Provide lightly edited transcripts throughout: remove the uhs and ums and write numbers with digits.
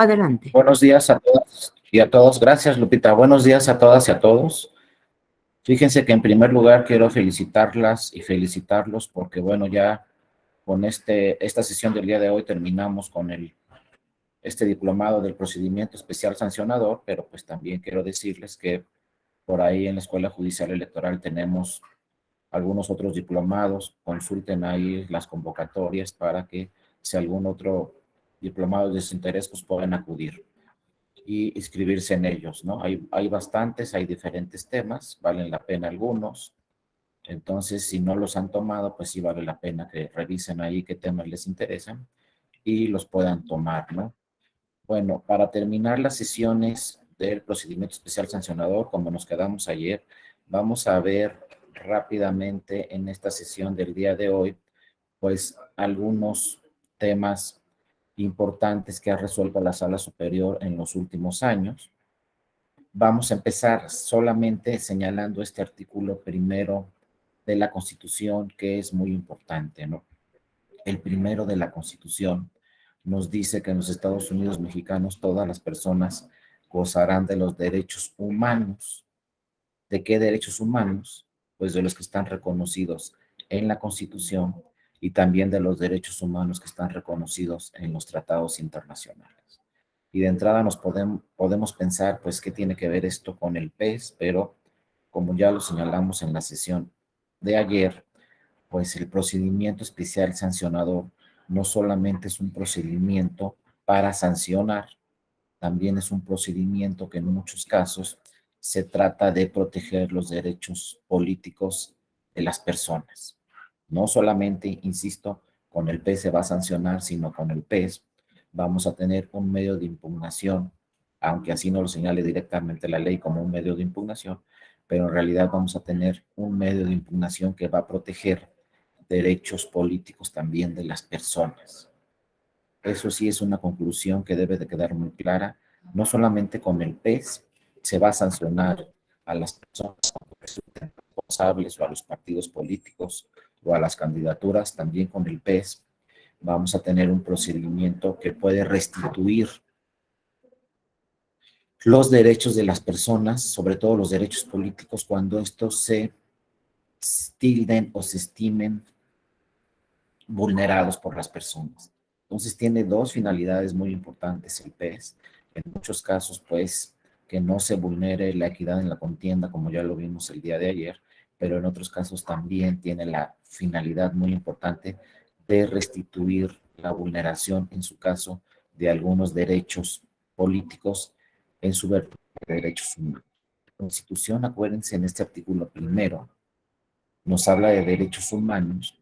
Adelante. Buenos días a todas y a todos. Gracias, Lupita. Buenos días a todas y a todos. Fíjense que en primer lugar quiero felicitarlas y felicitarlos porque, bueno, ya con esta sesión del día de hoy terminamos con este diplomado del procedimiento especial sancionador, pero pues también quiero decirles que por ahí en la Escuela Judicial Electoral tenemos algunos otros diplomados. Consulten ahí las convocatorias para que si algún otro diplomado de su interés, pues puedan acudir y inscribirse en ellos, ¿no? Hay bastantes, hay diferentes temas, valen la pena algunos. Entonces, si no los han tomado, pues sí vale la pena que revisen ahí qué temas les interesan y los puedan tomar, ¿no? Bueno, para terminar las sesiones del procedimiento especial sancionador, como nos quedamos ayer, vamos a ver rápidamente en esta sesión del día de hoy, pues algunos temas importantes que ha resuelto la Sala Superior en los últimos años. Vamos a empezar solamente señalando este artículo primero de la Constitución, que es muy importante, ¿no? El primero de la Constitución nos dice que en los Estados Unidos mexicanos todas las personas gozarán de los derechos humanos. ¿De qué derechos humanos? Pues de los que están reconocidos en la Constitución y también de los derechos humanos que están reconocidos en los tratados internacionales. Y de entrada nos podemos pensar, pues, ¿qué tiene que ver esto con el PES? Pero como ya lo señalamos en la sesión de ayer, pues el procedimiento especial sancionador no solamente es un procedimiento para sancionar, también es un procedimiento que en muchos casos se trata de proteger los derechos políticos de las personas. No solamente, insisto, con el PES se va a sancionar, sino con el PES vamos a tener un medio de impugnación, aunque así no lo señale directamente la ley como un medio de impugnación, pero en realidad vamos a tener un medio de impugnación que va a proteger derechos políticos también de las personas. Eso sí es una conclusión que debe de quedar muy clara. No solamente con el PES se va a sancionar a las personas que resulten responsables o a los partidos políticos o a las candidaturas, también con el PES vamos a tener un procedimiento que puede restituir los derechos de las personas, sobre todo los derechos políticos, cuando estos se tilden o se estimen vulnerados por las personas. Entonces tiene dos finalidades muy importantes el PES. En muchos casos, pues, que no se vulnere la equidad en la contienda, como ya lo vimos el día de ayer, pero en otros casos también tiene la finalidad muy importante de restituir la vulneración, en su caso, de algunos derechos políticos en su virtud de derechos humanos. La Constitución, acuérdense, en este artículo primero, nos habla de derechos humanos,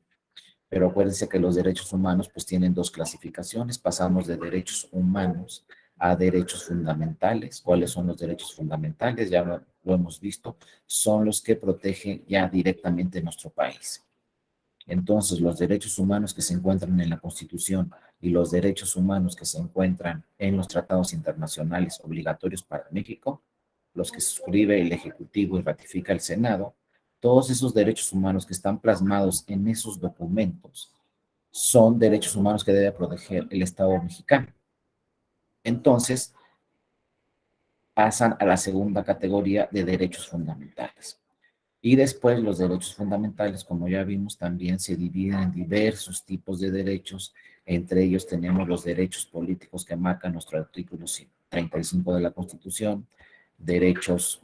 pero acuérdense que los derechos humanos pues tienen dos clasificaciones. Pasamos de derechos humanos a derechos fundamentales. ¿Cuáles son los derechos fundamentales? Ya lo hemos visto. Son los que protege ya directamente nuestro país. Entonces, los derechos humanos que se encuentran en la Constitución y los derechos humanos que se encuentran en los tratados internacionales obligatorios para México, los que suscribe el Ejecutivo y ratifica el Senado, todos esos derechos humanos que están plasmados en esos documentos son derechos humanos que debe proteger el Estado mexicano. Entonces, pasan a la segunda categoría de derechos fundamentales. Y después los derechos fundamentales, como ya vimos, también se dividen en diversos tipos de derechos. Entre ellos tenemos los derechos políticos que marca nuestro artículo 35 de la Constitución, derechos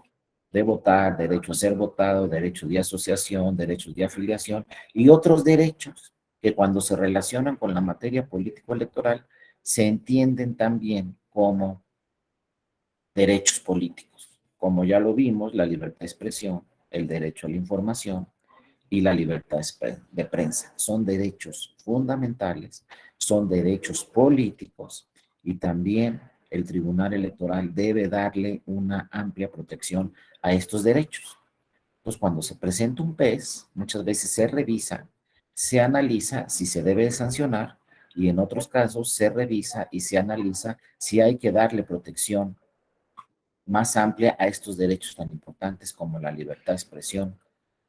de votar, derecho a ser votado, derecho de asociación, derechos de afiliación y otros derechos que cuando se relacionan con la materia político-electoral se entienden también como derechos políticos. Como ya lo vimos, la libertad de expresión, el derecho a la información y la libertad de prensa son derechos fundamentales, son derechos políticos y también el Tribunal Electoral debe darle una amplia protección a estos derechos. Entonces, cuando se presenta un PES, muchas veces se revisa, se analiza si se debe sancionar y en otros casos se revisa y se analiza si hay que darle protección más amplia a estos derechos tan importantes como la libertad de expresión,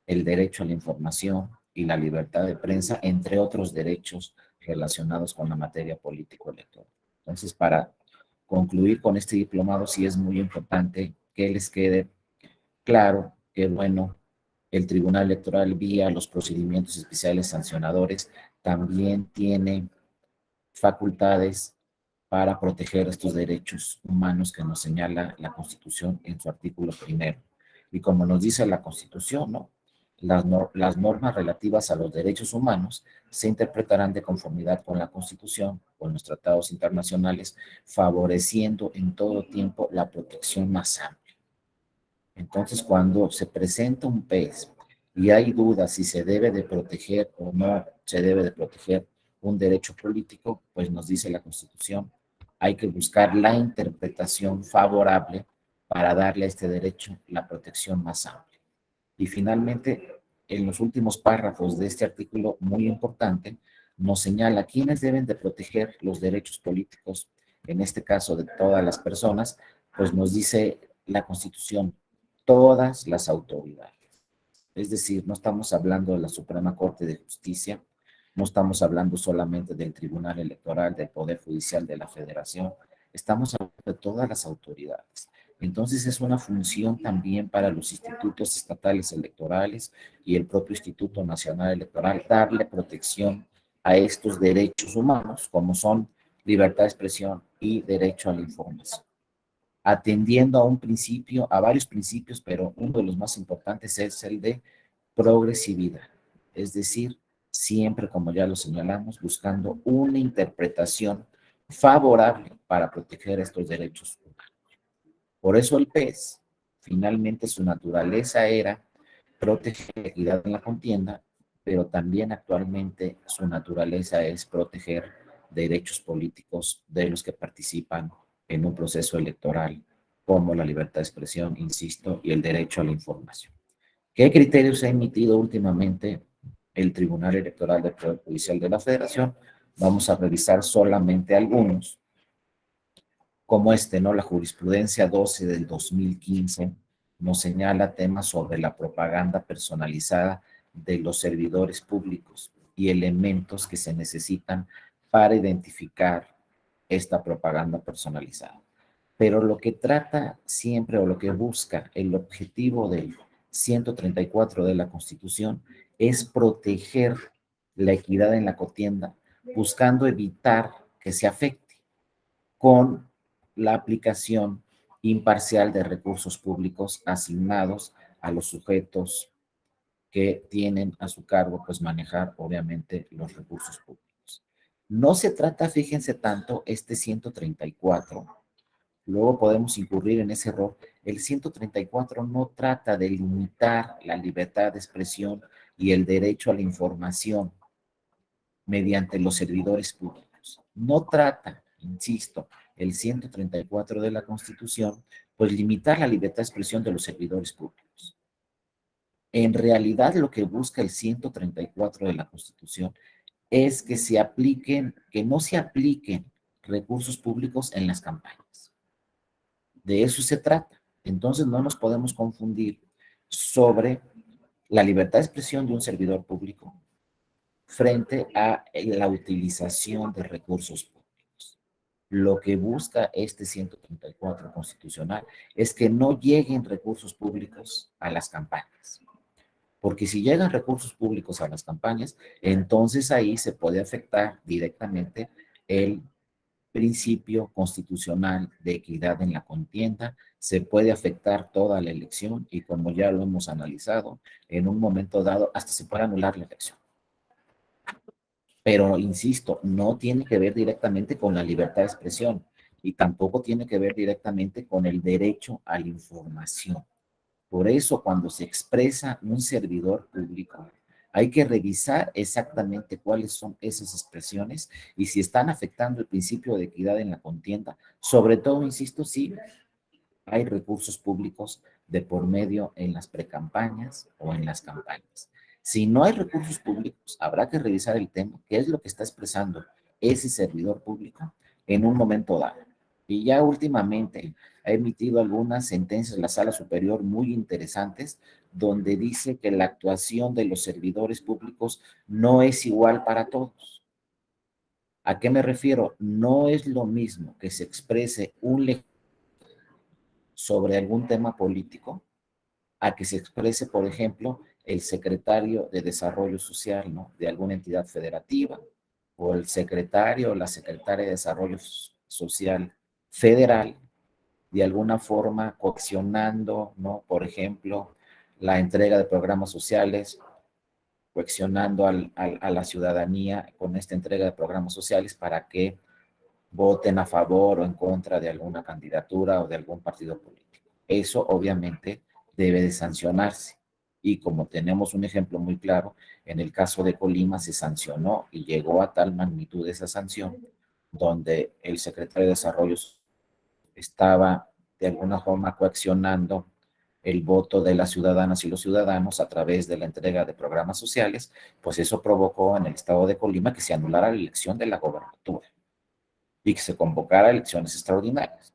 el derecho a la información y la libertad de prensa, entre otros derechos relacionados con la materia político-electoral. Entonces, para concluir con este diplomado, sí es muy importante que les quede claro que, bueno, el Tribunal Electoral, vía los procedimientos especiales sancionadores, también tiene facultades para proteger estos derechos humanos que nos señala la Constitución en su artículo primero. Y como nos dice la Constitución, ¿no? Las normas relativas a los derechos humanos se interpretarán de conformidad con la Constitución, con los tratados internacionales, favoreciendo en todo tiempo la protección más amplia. Entonces, cuando se presenta un pez y hay dudas si se debe de proteger o no se debe de proteger un derecho político, pues nos dice la Constitución, hay que buscar la interpretación favorable para darle a este derecho la protección más amplia. Y finalmente, en los últimos párrafos de este artículo muy importante, nos señala quiénes deben de proteger los derechos políticos, en este caso de todas las personas, pues nos dice la Constitución, todas las autoridades. Es decir, no estamos hablando de la Suprema Corte de Justicia, no estamos hablando solamente del Tribunal Electoral, del Poder Judicial de la Federación, estamos hablando de todas las autoridades. Entonces es una función también para los institutos estatales electorales y el propio Instituto Nacional Electoral darle protección a estos derechos humanos, como son libertad de expresión y derecho a la información, atendiendo a un principio, a varios principios, pero uno de los más importantes es el de progresividad. Es decir, siempre, como ya lo señalamos, buscando una interpretación favorable para proteger estos derechos humanos. Por eso el PES, finalmente su naturaleza era proteger la equidad en la contienda, pero también actualmente su naturaleza es proteger derechos políticos de los que participan en un proceso electoral, como la libertad de expresión, insisto, y el derecho a la información. ¿Qué criterios ha emitido últimamente el Tribunal Electoral del Poder Judicial de la Federación? Vamos a revisar solamente algunos, como este, ¿no? La jurisprudencia 12 del 2015 nos señala temas sobre la propaganda personalizada de los servidores públicos y elementos que se necesitan para identificar esta propaganda personalizada. Pero lo que trata siempre o lo que busca el objetivo del 134 de la Constitución es proteger la equidad en la contienda, buscando evitar que se afecte con la aplicación imparcial de recursos públicos asignados a los sujetos que tienen a su cargo, pues manejar obviamente los recursos públicos. No se trata, fíjense tanto, este 134, luego podemos incurrir en ese error. El 134 no trata de limitar la libertad de expresión y el derecho a la información mediante los servidores públicos. No trata, insisto, el 134 de la Constitución, pues limitar la libertad de expresión de los servidores públicos. En realidad lo que busca el 134 de la Constitución es que se apliquen, que no se apliquen recursos públicos en las campañas. De eso se trata. Entonces no nos podemos confundir sobre la libertad de expresión de un servidor público frente a la utilización de recursos públicos. Lo que busca este 134 constitucional es que no lleguen recursos públicos a las campañas. Porque si llegan recursos públicos a las campañas, entonces ahí se puede afectar directamente el principio constitucional de equidad en la contienda, se puede afectar toda la elección y como ya lo hemos analizado, en un momento dado hasta se puede anular la elección. Pero, insisto, no tiene que ver directamente con la libertad de expresión y tampoco tiene que ver directamente con el derecho a la información. Por eso, cuando se expresa un servidor público, hay que revisar exactamente cuáles son esas expresiones y si están afectando el principio de equidad en la contienda. Sobre todo, insisto, si hay recursos públicos de por medio en las precampañas o en las campañas. Si no hay recursos públicos, habrá que revisar el tema, qué es lo que está expresando ese servidor público en un momento dado. Y ya últimamente ha emitido algunas sentencias la Sala Superior muy interesantes, donde dice que la actuación de los servidores públicos no es igual para todos. ¿A qué me refiero? No es lo mismo que se exprese un sobre algún tema político a que se exprese, por ejemplo, el secretario de Desarrollo Social, ¿no? De alguna entidad federativa, o el secretario o la secretaria de Desarrollo Social federal, de alguna forma coaccionando, ¿no? Por ejemplo, la entrega de programas sociales, coaccionando a la ciudadanía con esta entrega de programas sociales para que voten a favor o en contra de alguna candidatura o de algún partido político. Eso obviamente debe de sancionarse. Y como tenemos un ejemplo muy claro, en el caso de Colima se sancionó y llegó a tal magnitud esa sanción, donde el secretario de Desarrollo estaba de alguna forma coaccionando el voto de las ciudadanas y los ciudadanos a través de la entrega de programas sociales, pues eso provocó en el estado de Colima que se anulara la elección de la gobernatura y que se convocara elecciones extraordinarias,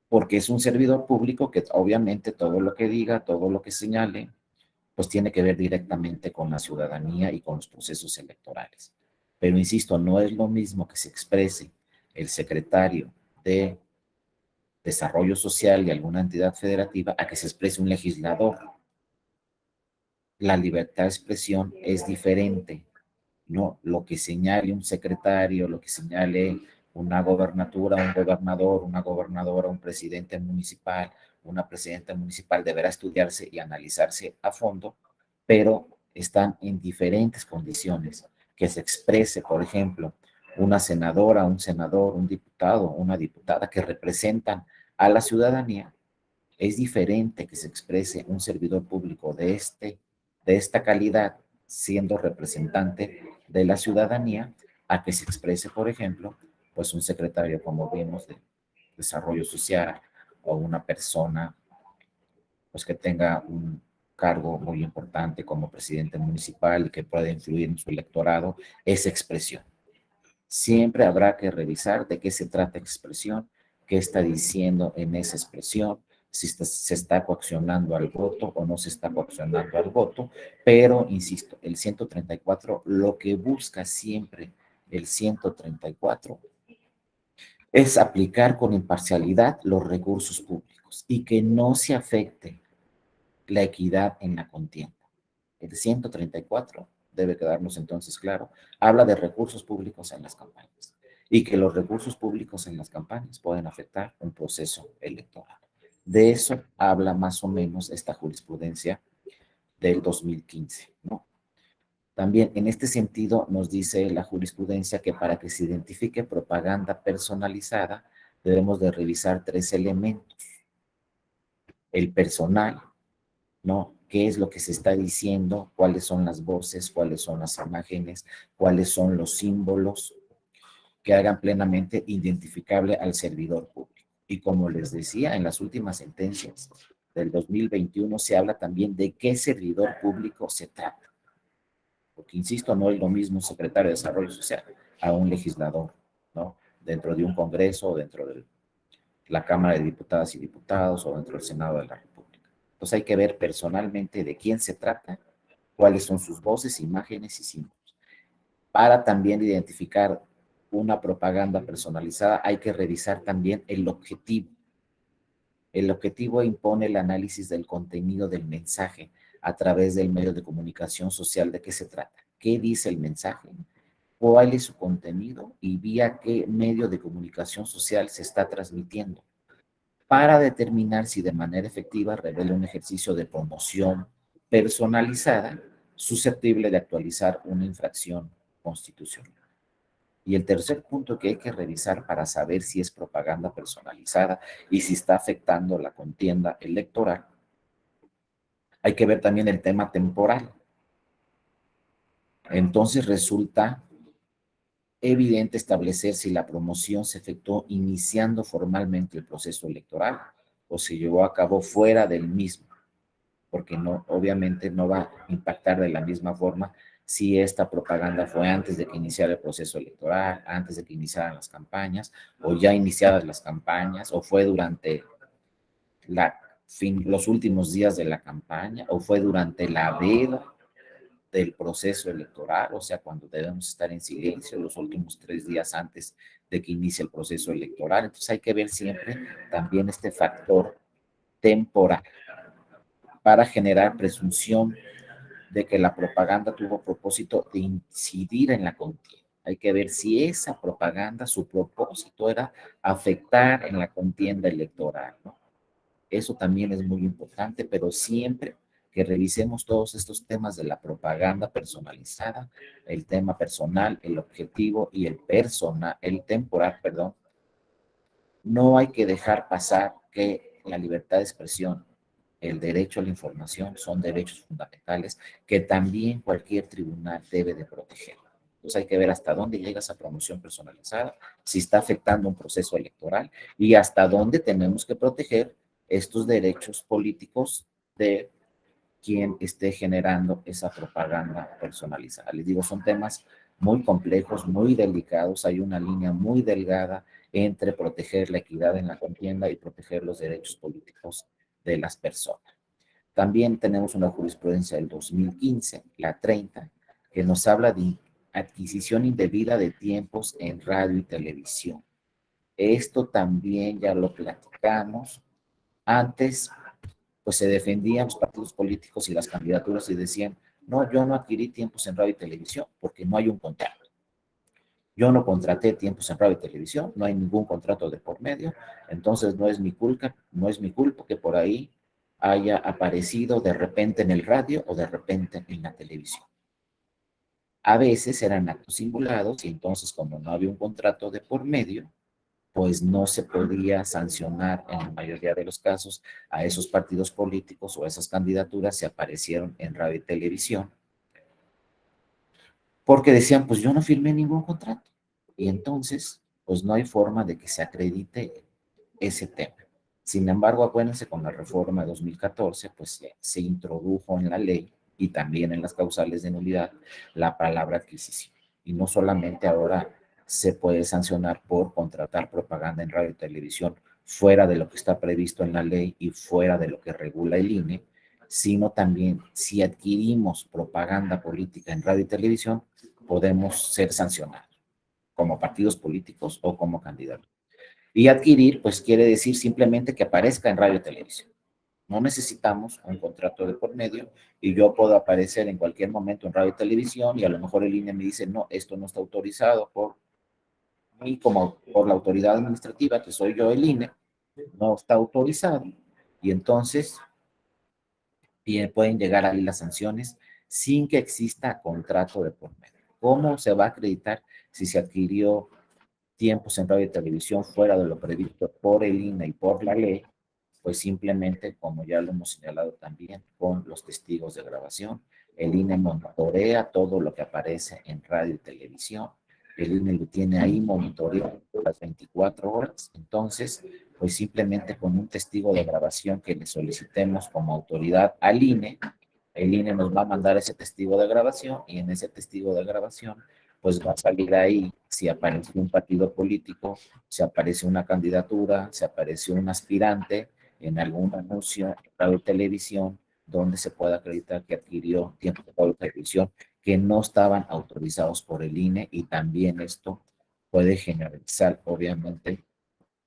porque es un servidor público que obviamente todo lo que diga, todo lo que señale, pues tiene que ver directamente con la ciudadanía y con los procesos electorales. Pero insisto, no es lo mismo que se exprese el secretario de Desarrollo Social de alguna entidad federativa a que se exprese un legislador. La libertad de expresión es diferente, ¿no? Lo que señale un secretario, lo que señale una gobernatura, un gobernador, una gobernadora, un presidente municipal, una presidenta municipal deberá estudiarse y analizarse a fondo, pero están en diferentes condiciones. Que se exprese, por ejemplo, una senadora, un senador, un diputado, una diputada que representan a la ciudadanía, es diferente que se exprese un servidor público de esta calidad, siendo representante de la ciudadanía, a que se exprese, por ejemplo, pues un secretario, como vimos, de desarrollo social o una persona pues que tenga un cargo muy importante como presidente municipal y que pueda influir en su electorado, esa expresión. Siempre habrá que revisar de qué se trata expresión, qué está diciendo en esa expresión, si se está coaccionando al voto o no se está coaccionando al voto, pero insisto, el 134 lo que busca siempre el 134 es aplicar con imparcialidad los recursos públicos y que no se afecte la equidad en la contienda. El 134 debe quedarnos entonces claro, habla de recursos públicos en las campañas y que los recursos públicos en las campañas pueden afectar un proceso electoral. De eso habla más o menos esta jurisprudencia del 2015, ¿no? También en este sentido nos dice la jurisprudencia que para que se identifique propaganda personalizada debemos de revisar tres elementos: el personal, ¿no? ¿Qué es lo que se está diciendo? ¿Cuáles son las voces? ¿Cuáles son las imágenes? ¿Cuáles son los símbolos que hagan plenamente identificable al servidor público? Y como les decía, en las últimas sentencias del 2021 se habla también de qué servidor público se trata. Porque, insisto, no es lo mismo un secretario de Desarrollo Social a un legislador, ¿no? Dentro de un Congreso o dentro de la Cámara de Diputadas y Diputados o dentro del Senado de la República. Entonces hay que ver personalmente de quién se trata, cuáles son sus voces, imágenes y símbolos. Para también identificar una propaganda personalizada hay que revisar también el objetivo. El objetivo impone el análisis del contenido del mensaje a través del medio de comunicación social. ¿De qué se trata? ¿Qué dice el mensaje? ¿Cuál es su contenido? ¿Y vía qué medio de comunicación social se está transmitiendo? Para determinar si de manera efectiva revela un ejercicio de promoción personalizada susceptible de actualizar una infracción constitucional. Y el tercer punto que hay que revisar para saber si es propaganda personalizada y si está afectando la contienda electoral, hay que ver también el tema temporal. Entonces resulta evidente establecer si la promoción se efectuó iniciando formalmente el proceso electoral o se llevó a cabo fuera del mismo, porque no, obviamente no va a impactar de la misma forma si esta propaganda fue antes de que iniciara el proceso electoral, antes de que iniciaran las campañas, o ya iniciadas las campañas, o fue durante los últimos días de la campaña, o fue durante la veda, del proceso electoral, o sea, cuando debemos estar en silencio los últimos 3 días antes de que inicie el proceso electoral. Entonces hay que ver siempre también este factor temporal para generar presunción de que la propaganda tuvo propósito de incidir en la contienda. Hay que ver si esa propaganda, su propósito era afectar en la contienda electoral, ¿no? Eso también es muy importante, pero siempre que revisemos todos estos temas de la propaganda personalizada, el tema personal, el objetivo y el personal, el temporal, perdón, no hay que dejar pasar que la libertad de expresión, el derecho a la información son derechos fundamentales que también cualquier tribunal debe de proteger. Entonces hay que ver hasta dónde llega esa promoción personalizada, si está afectando un proceso electoral y hasta dónde tenemos que proteger estos derechos políticos de quien esté generando esa propaganda personalizada. Les digo, son temas muy complejos, muy delicados, hay una línea muy delgada entre proteger la equidad en la contienda y proteger los derechos políticos de las personas. También tenemos una jurisprudencia del 2015, la 30, que nos habla de adquisición indebida de tiempos en radio y televisión. Esto también ya lo platicamos. Antes pues se defendían los partidos políticos y las candidaturas y decían, no, yo no adquirí tiempos en radio y televisión porque no hay un contrato. Yo no contraté tiempos en radio y televisión, no hay ningún contrato de por medio, entonces no es mi culpa que por ahí haya aparecido de repente en el radio o de repente en la televisión. A veces eran actos simulados y entonces como no había un contrato de por medio, pues no se podía sancionar en la mayoría de los casos a esos partidos políticos o a esas candidaturas si aparecieron en radio y televisión, porque decían, pues yo no firmé ningún contrato. Y entonces, pues no hay forma de que se acredite ese tema. Sin embargo, acuérdense, con la reforma de 2014, pues se introdujo en la ley y también en las causales de nulidad la palabra adquisición. Y no solamente ahora se puede sancionar por contratar propaganda en radio y televisión fuera de lo que está previsto en la ley y fuera de lo que regula el INE, sino también si adquirimos propaganda política en radio y televisión, podemos ser sancionados como partidos políticos o como candidatos. Y adquirir, pues quiere decir simplemente que aparezca en radio y televisión. No necesitamos un contrato de por medio y yo puedo aparecer en cualquier momento en radio y televisión y a lo mejor el INE me dice, no, esto no está autorizado por mí como por la autoridad administrativa, que soy yo el INE, no está autorizado. Y entonces pueden llegar ahí las sanciones sin que exista contrato de por medio. ¿Cómo se va a acreditar si se adquirió tiempos en radio y televisión fuera de lo previsto por el INE y por la ley? Pues simplemente, como ya lo hemos señalado también, con los testigos de grabación, el INE monitorea todo lo que aparece en radio y televisión, el INE lo tiene ahí monitoreado las 24 horas, entonces, pues simplemente con un testigo de grabación que le solicitemos como autoridad al INE, el INE nos va a mandar ese testigo de grabación y en ese testigo de grabación pues va a salir ahí si apareció un partido político, si aparece una candidatura, si apareció un aspirante en algún anuncio en radio y televisión donde se pueda acreditar que adquirió tiempo de radio y televisión que no estaban autorizados por el INE y también esto puede generalizar, obviamente,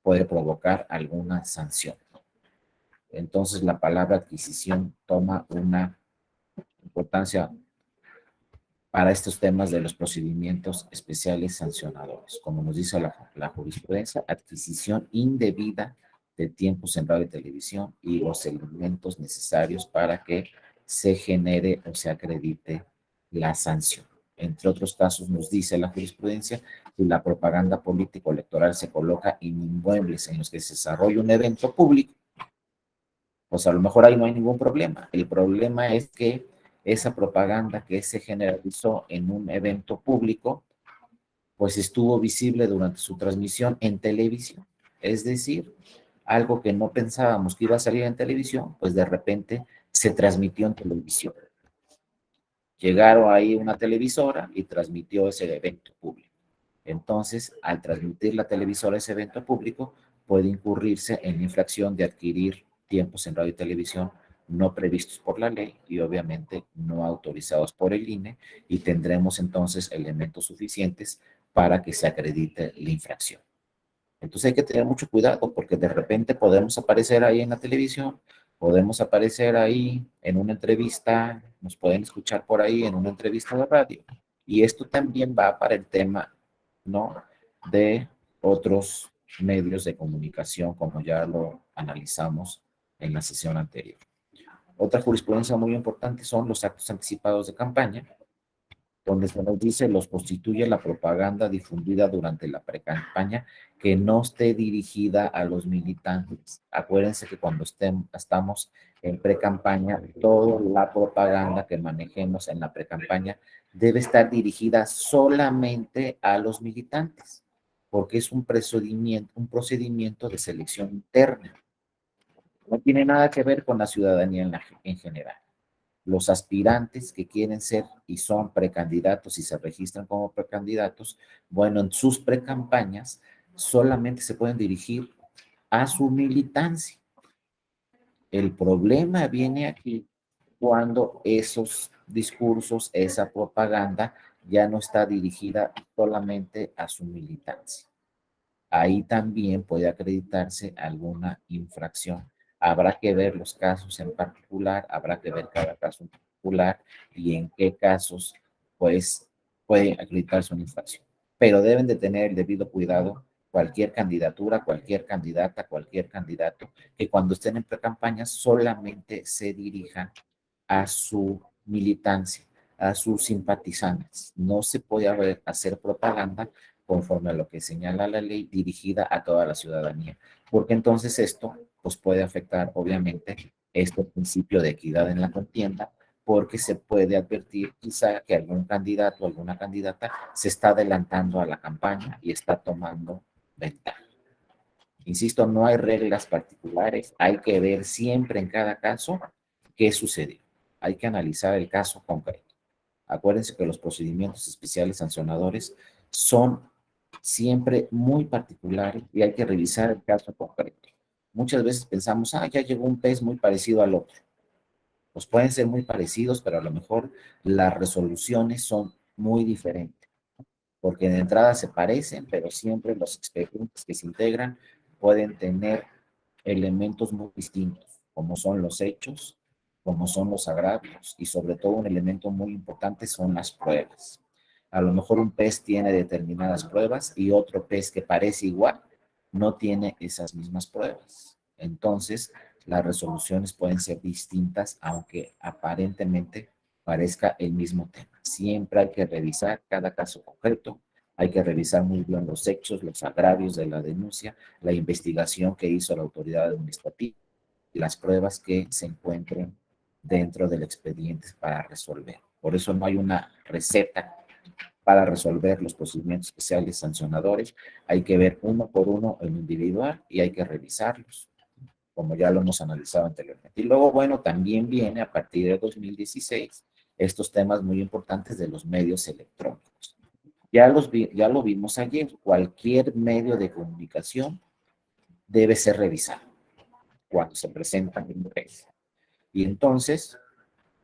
puede provocar alguna sanción. Entonces la palabra adquisición toma una importancia para estos temas de los procedimientos especiales sancionadores. Como nos dice la jurisprudencia, adquisición indebida de tiempos en radio y televisión y los elementos necesarios para que se genere o se acredite la sanción. Entre otros casos, nos dice la jurisprudencia que la propaganda político-electoral se coloca en inmuebles en los que se desarrolla un evento público, pues a lo mejor ahí no hay ningún problema. El problema es que esa propaganda que se generalizó en un evento público, pues estuvo visible durante su transmisión en televisión. Es decir, algo que no pensábamos que iba a salir en televisión, pues de repente se transmitió en televisión. Llegaron ahí una televisora y transmitió ese evento público. Entonces, al transmitir la televisora ese evento público, puede incurrirse en infracción de adquirir tiempos en radio y televisión no previstos por la ley y obviamente no autorizados por el INE, y tendremos entonces elementos suficientes para que se acredite la infracción. Entonces hay que tener mucho cuidado porque de repente podemos aparecer ahí en la televisión, podemos aparecer ahí en una entrevista, nos pueden escuchar por ahí en una entrevista de radio. Y esto también va para el tema, ¿no? De otros medios de comunicación, como ya lo analizamos en la sesión anterior. Otra jurisprudencia muy importante son los actos anticipados de campaña, donde se nos dice los constituye la propaganda difundida durante la precampaña que no esté dirigida a los militantes. Acuérdense que cuando estamos en precampaña, toda la propaganda que manejemos en la precampaña debe estar dirigida solamente a los militantes, porque es un procedimiento de selección interna. No tiene nada que ver con la ciudadanía en general. Los aspirantes que quieren ser y son precandidatos y se registran como precandidatos, bueno, en sus precampañas solamente se pueden dirigir a su militancia. El problema viene aquí cuando esos discursos, esa propaganda ya no está dirigida solamente a su militancia. Ahí también puede acreditarse alguna infracción. Habrá que ver los casos en particular, habrá que ver cada caso en particular y en qué casos, pues, puede acreditarse una infracción. Pero deben de tener el debido cuidado cualquier candidatura, cualquier candidata, cualquier candidato, que cuando estén en pre-campaña solamente se dirijan a su militancia, a sus simpatizantes. No se puede hacer propaganda conforme a lo que señala la ley dirigida a toda la ciudadanía, porque entonces esto pues puede afectar obviamente este principio de equidad en la contienda, porque se puede advertir quizá que algún candidato o alguna candidata se está adelantando a la campaña y está tomando ventaja. Insisto, no hay reglas particulares, hay que ver siempre en cada caso qué sucedió. Hay que analizar el caso concreto. Acuérdense que los procedimientos especiales sancionadores son siempre muy particulares y hay que revisar el caso concreto. Muchas veces pensamos, ya llegó un pez muy parecido al otro. Pues pueden ser muy parecidos, pero a lo mejor las resoluciones son muy diferentes, porque de entrada se parecen, pero siempre los expedientes que se integran pueden tener elementos muy distintos, como son los hechos, como son los agravios, y sobre todo un elemento muy importante son las pruebas. A lo mejor un pez tiene determinadas pruebas y otro pez que parece igual no tiene esas mismas pruebas. Entonces, las resoluciones pueden ser distintas, aunque aparentemente parezca el mismo tema. Siempre hay que revisar cada caso concreto, hay que revisar muy bien los hechos, los agravios de la denuncia, la investigación que hizo la autoridad administrativa y las pruebas que se encuentren dentro del expediente para resolver. Por eso no hay una receta para resolver los procedimientos especiales sancionadores. Hay que ver uno por uno en individual y hay que revisarlos, como ya lo hemos analizado anteriormente. Y luego, bueno, también viene a partir de 2016 estos temas muy importantes de los medios electrónicos. Ya lo vimos ayer, cualquier medio de comunicación debe ser revisado cuando se presentan en prensa. Y entonces,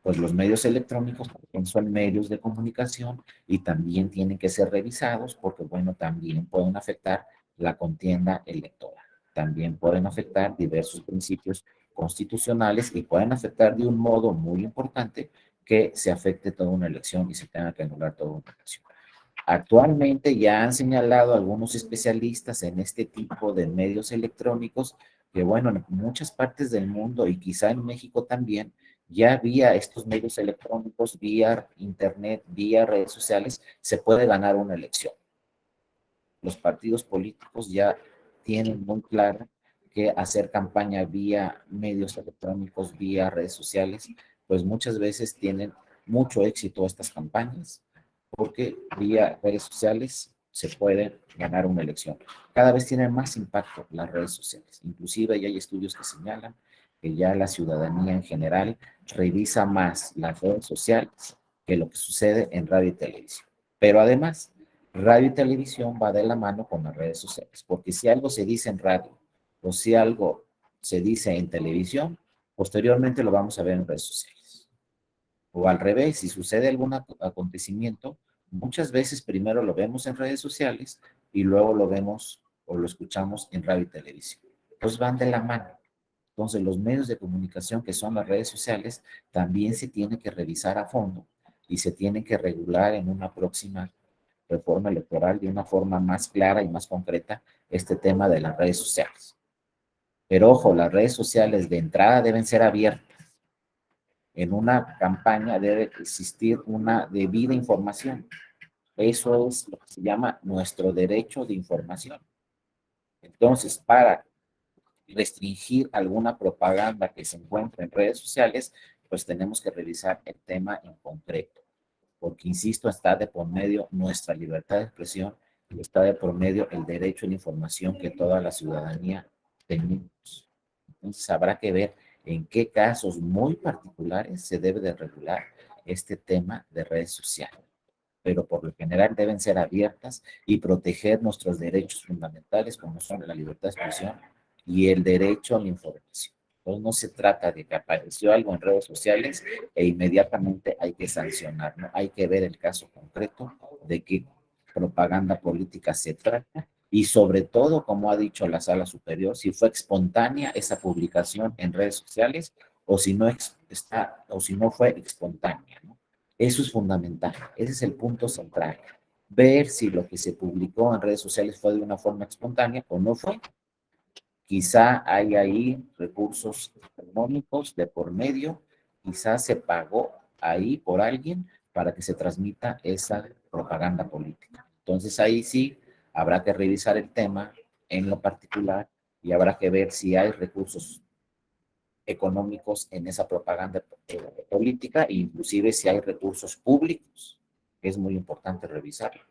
pues los medios electrónicos también son medios de comunicación y también tienen que ser revisados porque, bueno, también pueden afectar la contienda electoral. También pueden afectar diversos principios constitucionales y pueden afectar de un modo muy importante que se afecte toda una elección y se tenga que anular toda una elección. Actualmente ya han señalado algunos especialistas en este tipo de medios electrónicos que, bueno, en muchas partes del mundo y quizá en México también, ya vía estos medios electrónicos, vía internet, vía redes sociales, se puede ganar una elección. Los partidos políticos ya tienen muy claro que hacer campaña vía medios electrónicos, vía redes sociales, pues muchas veces tienen mucho éxito estas campañas porque vía redes sociales se puede ganar una elección. Cada vez tienen más impacto las redes sociales. Inclusive ya hay estudios que señalan que ya la ciudadanía en general revisa más las redes sociales que lo que sucede en radio y televisión. Pero además, radio y televisión va de la mano con las redes sociales, porque si algo se dice en radio o si algo se dice en televisión, Posteriormente lo vamos a ver en redes sociales. O al revés, si sucede algún acontecimiento, muchas veces primero lo vemos en redes sociales y luego lo vemos o lo escuchamos en radio y televisión. Pues van de la mano. Entonces, los medios de comunicación que son las redes sociales también se tienen que revisar a fondo y se tienen que regular en una próxima reforma electoral de una forma más clara y más concreta este tema de las redes sociales. Pero ojo, las redes sociales de entrada deben ser abiertas. En una campaña debe existir una debida información. Eso es lo que se llama nuestro derecho de información. Entonces, para restringir alguna propaganda que se encuentre en redes sociales, pues tenemos que revisar el tema en concreto, porque, insisto, está de por medio nuestra libertad de expresión y está de por medio el derecho a la información que toda la ciudadanía tenemos. Entonces, habrá que ver en qué casos muy particulares se debe de regular este tema de redes sociales, pero por lo general deben ser abiertas y proteger nuestros derechos fundamentales como son la libertad de expresión y el derecho a la información. Entonces no se trata de que apareció algo en redes sociales e inmediatamente hay que sancionar, ¿no? Hay que ver el caso concreto de qué propaganda política se trata y sobre todo, como ha dicho la Sala Superior, si fue espontánea esa publicación en redes sociales o si no, está, o si no fue espontánea, ¿no? Eso es fundamental, ese es el punto central. Ver si lo que se publicó en redes sociales fue de una forma espontánea o no fue. Quizá hay ahí recursos económicos de por medio, quizá se pagó ahí por alguien para que se transmita esa propaganda política. Entonces ahí sí habrá que revisar el tema en lo particular y habrá que ver si hay recursos económicos en esa propaganda política, e inclusive si hay recursos públicos, que es muy importante revisarlo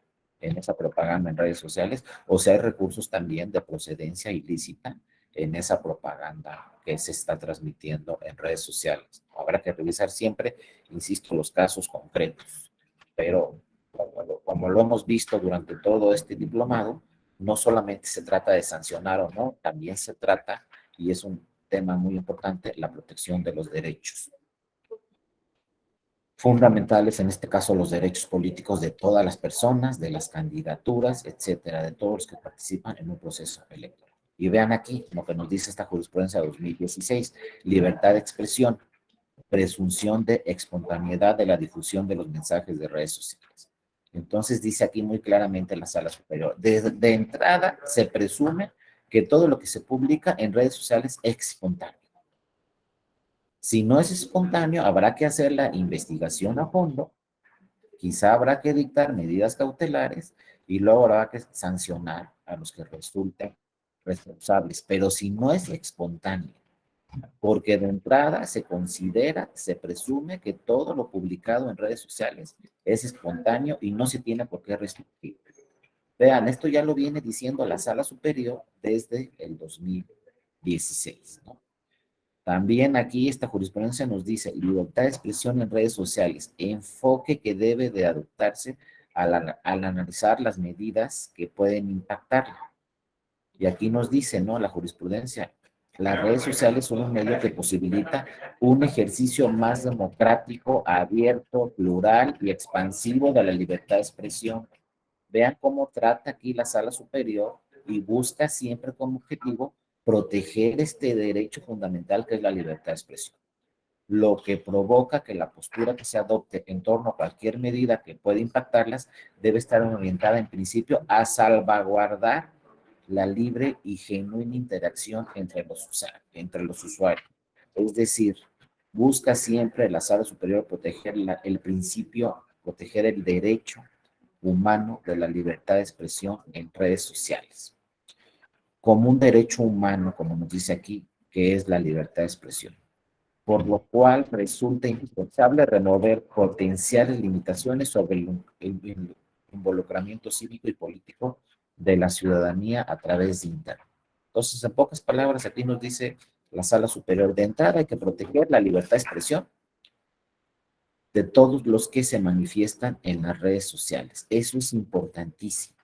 en esa propaganda en redes sociales, o si hay recursos también de procedencia ilícita en esa propaganda que se está transmitiendo en redes sociales. Habrá que revisar siempre, insisto, los casos concretos, pero como lo hemos visto durante todo este diplomado, no solamente se trata de sancionar o no, también se trata, y es un tema muy importante, la protección de los derechos fundamentales, en este caso los derechos políticos de todas las personas, de las candidaturas, etcétera, de todos los que participan en un proceso electoral. Y vean aquí lo que nos dice esta jurisprudencia de 2016, libertad de expresión, presunción de espontaneidad de la difusión de los mensajes de redes sociales. Entonces dice aquí muy claramente la Sala Superior, de entrada se presume que todo lo que se publica en redes sociales es espontáneo. Si no es espontáneo, habrá que hacer la investigación a fondo, quizá habrá que dictar medidas cautelares y luego habrá que sancionar a los que resulten responsables. Pero si no es espontáneo, porque de entrada se considera, se presume que todo lo publicado en redes sociales es espontáneo y no se tiene por qué restringir. Vean, esto ya lo viene diciendo la Sala Superior desde el 2016, ¿no? También aquí esta jurisprudencia nos dice libertad de expresión en redes sociales, enfoque que debe de adoptarse al analizar las medidas que pueden impactarla. Y aquí nos dice, ¿no? La jurisprudencia, las redes sociales son un medio que posibilita un ejercicio más democrático, abierto, plural y expansivo de la libertad de expresión. Vean cómo trata aquí la Sala Superior y busca siempre como objetivo proteger este derecho fundamental que es la libertad de expresión, lo que provoca que la postura que se adopte en torno a cualquier medida que pueda impactarlas debe estar orientada en principio a salvaguardar la libre y genuina interacción entre los usuarios. Es decir, busca siempre la Sala Superior proteger el principio, proteger el derecho humano de la libertad de expresión en redes sociales, como un derecho humano, como nos dice aquí, que es la libertad de expresión, por lo cual resulta indispensable remover potenciales limitaciones sobre el involucramiento cívico y político de la ciudadanía a través de Internet. Entonces, en pocas palabras, aquí nos dice la Sala Superior, de entrada hay que proteger la libertad de expresión de todos los que se manifiestan en las redes sociales. Eso es importantísimo.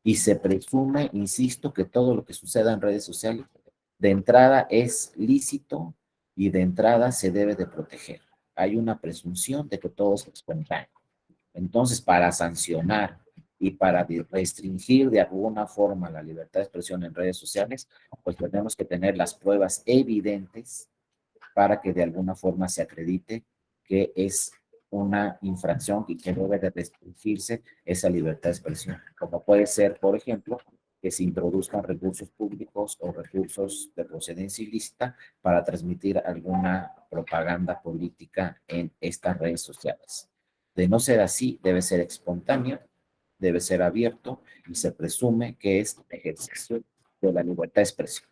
Y se presume, insisto, que todo lo que suceda en redes sociales de entrada es lícito, y de entrada se debe de proteger. Hay una presunción de que todo es espontáneo. Entonces, para sancionar y para restringir de alguna forma la libertad de expresión en redes sociales, pues tenemos que tener las pruebas evidentes para que de alguna forma se acredite que es una infracción y que debe de restringirse esa libertad de expresión, como puede ser, por ejemplo, que se introduzcan recursos públicos o recursos de procedencia ilícita para transmitir alguna propaganda política en estas redes sociales. De no ser así, debe ser espontáneo, debe ser abierto y se presume que es ejercicio de la libertad de expresión.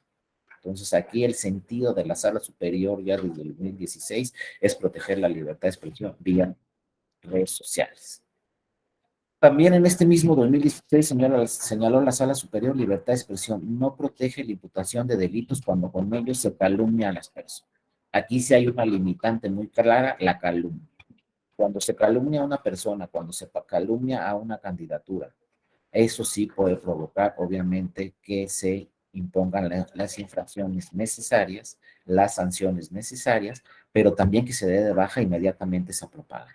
Entonces, aquí el sentido de la Sala Superior ya desde el 2016 es proteger la libertad de expresión vía redes sociales. También en este mismo 2016 señaló la Sala Superior libertad de expresión no protege la imputación de delitos cuando con ellos se calumnia a las personas. Aquí sí hay una limitante muy clara, la calumnia. Cuando se calumnia a una persona, cuando se calumnia a una candidatura, eso sí puede provocar, obviamente, que se impongan las infracciones necesarias, las sanciones necesarias, pero también que se dé de baja inmediatamente esa propaganda.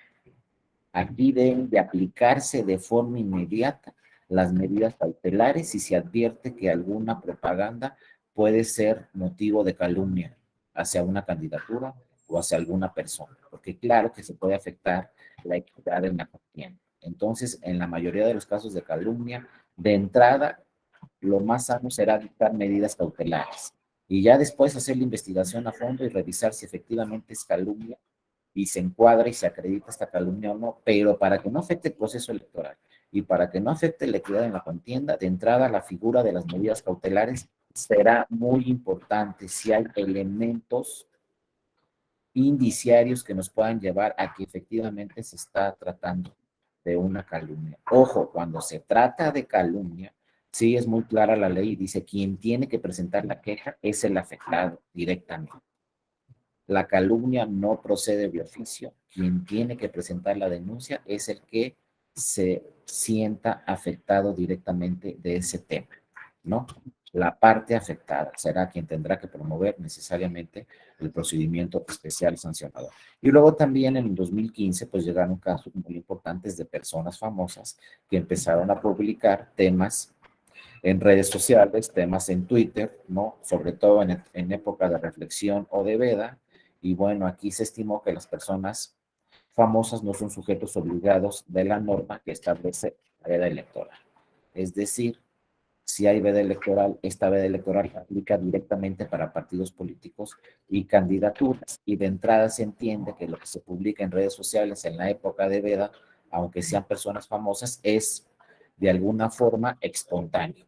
Aquí deben de aplicarse de forma inmediata las medidas cautelares si se advierte que alguna propaganda puede ser motivo de calumnia hacia una candidatura o hacia alguna persona, porque claro que se puede afectar la equidad en la contienda. Entonces, en la mayoría de los casos de calumnia, de entrada, lo más sano será dictar medidas cautelares y ya después hacer la investigación a fondo y revisar si efectivamente es calumnia y se encuadra y se acredita esta calumnia o no, pero para que no afecte el proceso electoral y para que no afecte la equidad en la contienda, de entrada la figura de las medidas cautelares será muy importante si hay elementos indiciarios que nos puedan llevar a que efectivamente se está tratando de una calumnia. Ojo, cuando se trata de calumnia, sí es muy clara la ley y dice quien tiene que presentar la queja es el afectado directamente. La calumnia no procede de oficio. Quien tiene que presentar la denuncia es el que se sienta afectado directamente de ese tema, ¿no? La parte afectada será quien tendrá que promover necesariamente el procedimiento especial sancionador. Y luego también en el 2015, pues llegaron casos muy importantes de personas famosas que empezaron a publicar temas en redes sociales, temas en Twitter, ¿no? Sobre todo en época de reflexión o de veda. Y bueno, aquí se estimó que las personas famosas no son sujetos obligados de la norma que establece la veda electoral. Es decir, si hay veda electoral, esta veda electoral aplica directamente para partidos políticos y candidaturas. Y de entrada se entiende que lo que se publica en redes sociales en la época de veda, aunque sean personas famosas, es de alguna forma espontáneo.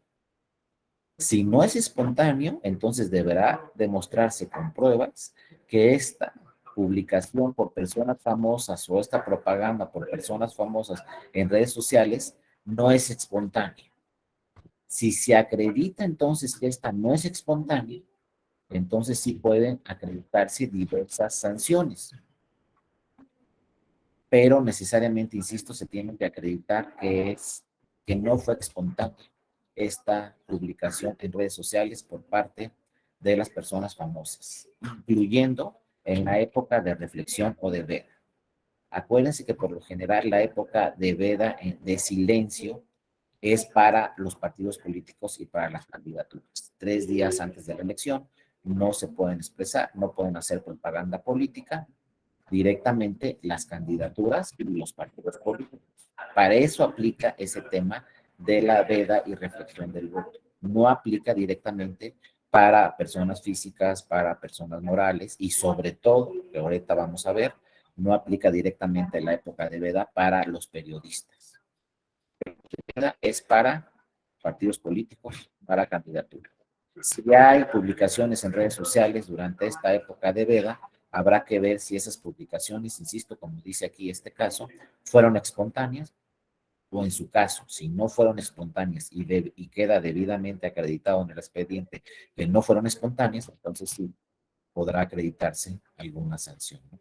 Si no es espontáneo, entonces deberá demostrarse con pruebas que esta publicación por personas famosas o esta propaganda por personas famosas en redes sociales no es espontánea. Si se acredita entonces que esta no es espontánea, entonces sí pueden acreditarse diversas sanciones. Pero necesariamente, insisto, se tiene que acreditar que no fue espontánea esta publicación en redes sociales por parte de las personas famosas, incluyendo en la época de reflexión o de veda. Acuérdense que por lo general la época de veda, de silencio, es para los partidos políticos y para las candidaturas. 3 días antes de la elección no se pueden expresar, no pueden hacer propaganda política, directamente las candidaturas y los partidos políticos. Para eso aplica ese tema de la veda y reflexión del voto. No aplica directamente para personas físicas, para personas morales y sobre todo, que ahorita vamos a ver, no aplica directamente en la época de veda para los periodistas. La veda es para partidos políticos, para candidaturas. Si hay publicaciones en redes sociales durante esta época de veda, habrá que ver si esas publicaciones, insisto, como dice aquí este caso, fueron espontáneas o en su caso, si no fueron espontáneas y queda debidamente acreditado en el expediente que no fueron espontáneas, entonces sí podrá acreditarse alguna sanción, ¿no?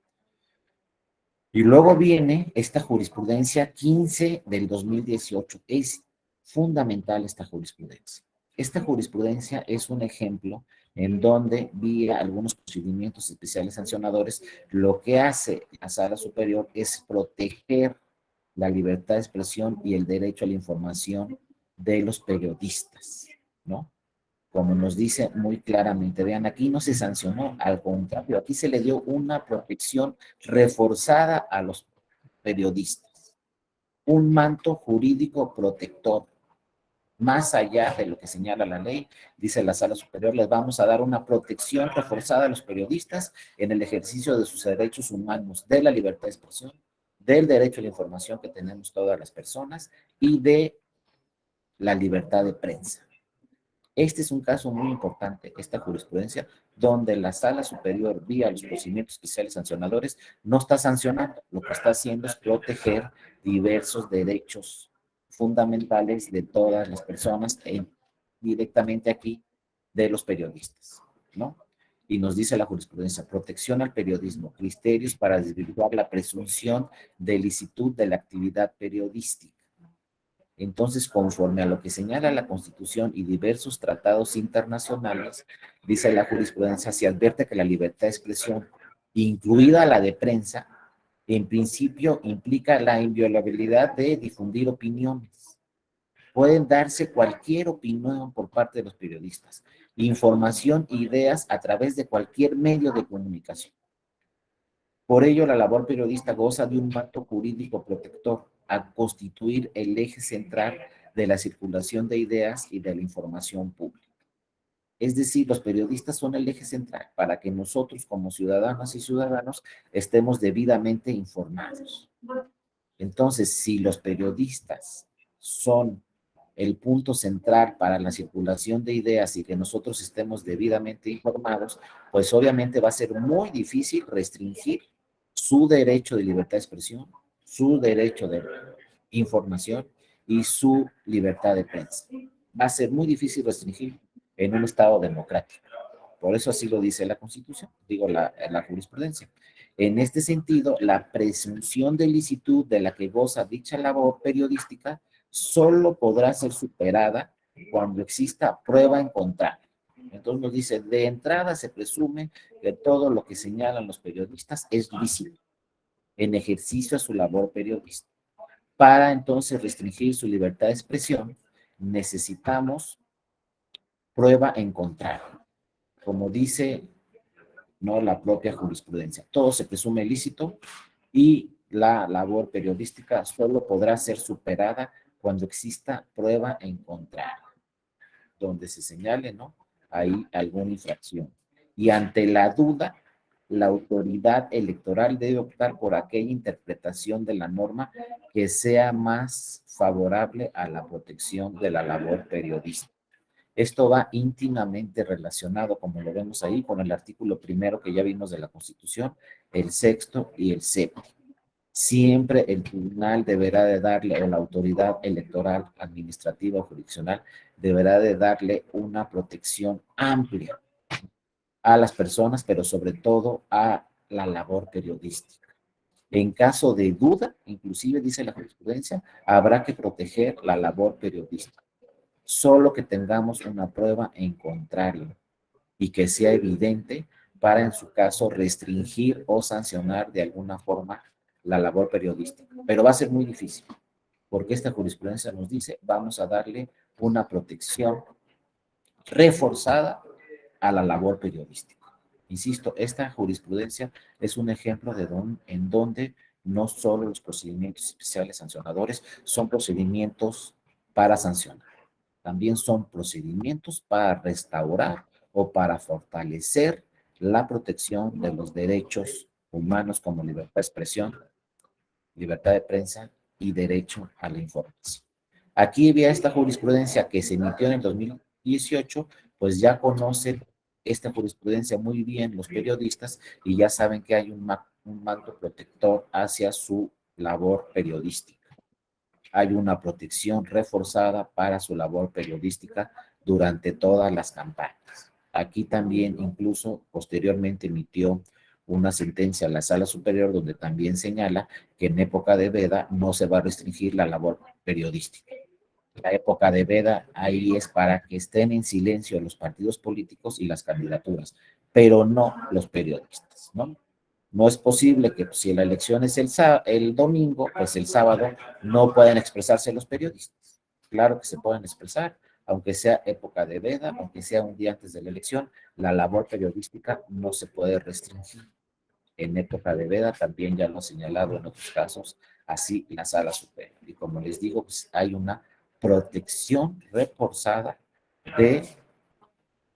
Y luego viene esta jurisprudencia 15 del 2018. Es fundamental esta jurisprudencia. Esta jurisprudencia es un ejemplo en donde, vía algunos procedimientos especiales sancionadores, lo que hace la Sala Superior es proteger la libertad de expresión y el derecho a la información de los periodistas, ¿no? Como nos dice muy claramente, vean, aquí no se sancionó, al contrario, aquí se le dio una protección reforzada a los periodistas, un manto jurídico protector, más allá de lo que señala la ley, dice la Sala Superior, les vamos a dar una protección reforzada a los periodistas en el ejercicio de sus derechos humanos, de la libertad de expresión, del derecho a la información que tenemos todas las personas y de la libertad de prensa. Este es un caso muy importante, esta jurisprudencia, donde la Sala Superior, vía los procedimientos especiales sancionadores, no está sancionando, lo que está haciendo es proteger diversos derechos fundamentales de todas las personas e directamente aquí de los periodistas, ¿no? Y nos dice la jurisprudencia, protección al periodismo, criterios para desvirtuar la presunción de licitud de la actividad periodística. Entonces, conforme a lo que señala la Constitución y diversos tratados internacionales, dice la jurisprudencia, se advierte que la libertad de expresión, incluida la de prensa, en principio implica la inviolabilidad de difundir opiniones. Pueden darse cualquier opinión por parte de los periodistas, información, ideas a través de cualquier medio de comunicación. Por ello, la labor periodista goza de un manto jurídico protector a constituir el eje central de la circulación de ideas y de la información pública. Es decir, los periodistas son el eje central para que nosotros como ciudadanas y ciudadanos estemos debidamente informados. Entonces, si los periodistas son el punto central para la circulación de ideas y que nosotros estemos debidamente informados, pues obviamente va a ser muy difícil restringir su derecho de libertad de expresión, su derecho de información y su libertad de prensa. Va a ser muy difícil restringir en un Estado democrático. Por eso así lo dice la Constitución, digo la jurisprudencia. En este sentido, la presunción de licitud de la que goza dicha labor periodística solo podrá ser superada cuando exista prueba en contrario. Entonces nos dice, de entrada se presume que todo lo que señalan los periodistas es lícito en ejercicio a su labor periodística. Para entonces restringir su libertad de expresión, necesitamos prueba en contrario. Como dice, ¿no?, la propia jurisprudencia, todo se presume lícito y la labor periodística solo podrá ser superada cuando exista prueba en contrario, donde se señale, ¿no?, hay alguna infracción. Y ante la duda, la autoridad electoral debe optar por aquella interpretación de la norma que sea más favorable a la protección de la labor periodística. Esto va íntimamente relacionado, como lo vemos ahí, con el artículo primero que ya vimos de la Constitución, el sexto y el séptimo. Siempre el tribunal deberá de darle, o la autoridad electoral, administrativa o jurisdiccional, deberá de darle una protección amplia a las personas, pero sobre todo a la labor periodística. En caso de duda, inclusive dice la jurisprudencia, habrá que proteger la labor periodística. Solo que tengamos una prueba en contrario y que sea evidente para, en su caso, restringir o sancionar de alguna forma la labor periodística. Pero va a ser muy difícil, porque esta jurisprudencia nos dice, vamos a darle una protección reforzada a la labor periodística. Insisto, esta jurisprudencia es un ejemplo en donde no solo los procedimientos especiales sancionadores son procedimientos para sancionar, también son procedimientos para restaurar o para fortalecer la protección de los derechos humanos como libertad de expresión, libertad de prensa y derecho a la información. Aquí vía esta jurisprudencia que se emitió en el 2018, pues ya conocen esta jurisprudencia muy bien los periodistas y ya saben que hay un manto protector hacia su labor periodística. Hay una protección reforzada para su labor periodística durante todas las campañas. Aquí también incluso posteriormente emitió una sentencia a la Sala Superior donde también señala que en época de veda no se va a restringir la labor periodística. La época de veda ahí es para que estén en silencio los partidos políticos y las candidaturas, pero no los periodistas, ¿no? No es posible que si la elección es el domingo, pues el sábado no puedan expresarse los periodistas. Claro que se pueden expresar, aunque sea época de veda, aunque sea un día antes de la elección, la labor periodística no se puede restringir. En época de veda también ya lo ha señalado en otros casos, así la Sala Suprema. Y como les digo, pues hay una protección reforzada de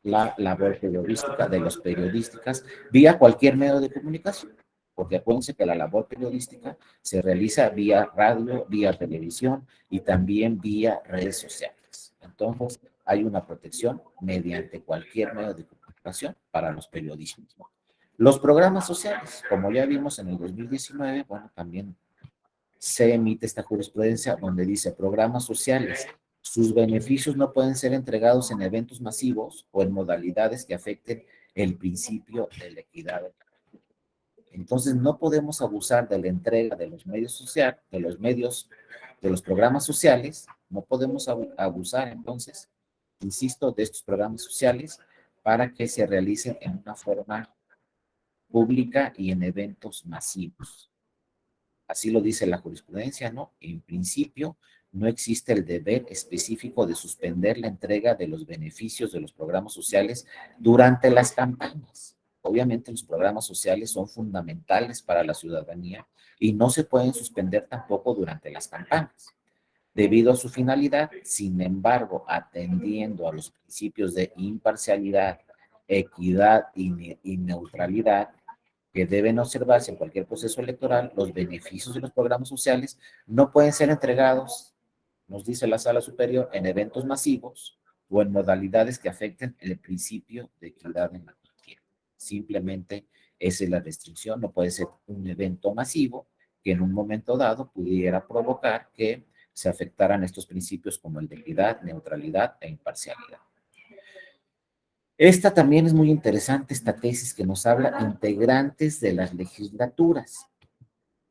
la labor periodística, de los periodistas, vía cualquier medio de comunicación. Porque acuérdense que la labor periodística se realiza vía radio, vía televisión y también vía redes sociales. Entonces, hay una protección mediante cualquier medio de comunicación para los periodistas. Los programas sociales, como ya vimos en el 2019, bueno, también se emite esta jurisprudencia donde dice programas sociales. Sus beneficios no pueden ser entregados en eventos masivos o en modalidades que afecten el principio de la equidad. Entonces, no podemos abusar de la entrega de los medios sociales, de los programas sociales, no podemos abusar entonces, insisto, de estos programas sociales para que se realicen en una forma pública y en eventos masivos. Así lo dice la jurisprudencia, ¿no? En principio, no existe el deber específico de suspender la entrega de los beneficios de los programas sociales durante las campañas. Obviamente los programas sociales son fundamentales para la ciudadanía y no se pueden suspender tampoco durante las campañas. Debido a su finalidad, sin embargo, atendiendo a los principios de imparcialidad, equidad y neutralidad, que deben observarse en cualquier proceso electoral, los beneficios de los programas sociales no pueden ser entregados, nos dice la Sala Superior, en eventos masivos o en modalidades que afecten el principio de equidad en la contienda. Simplemente esa es la restricción, no puede ser un evento masivo que en un momento dado pudiera provocar que se afectaran estos principios como el de equidad, neutralidad e imparcialidad. Esta también es muy interesante, esta tesis que nos habla integrantes de las legislaturas.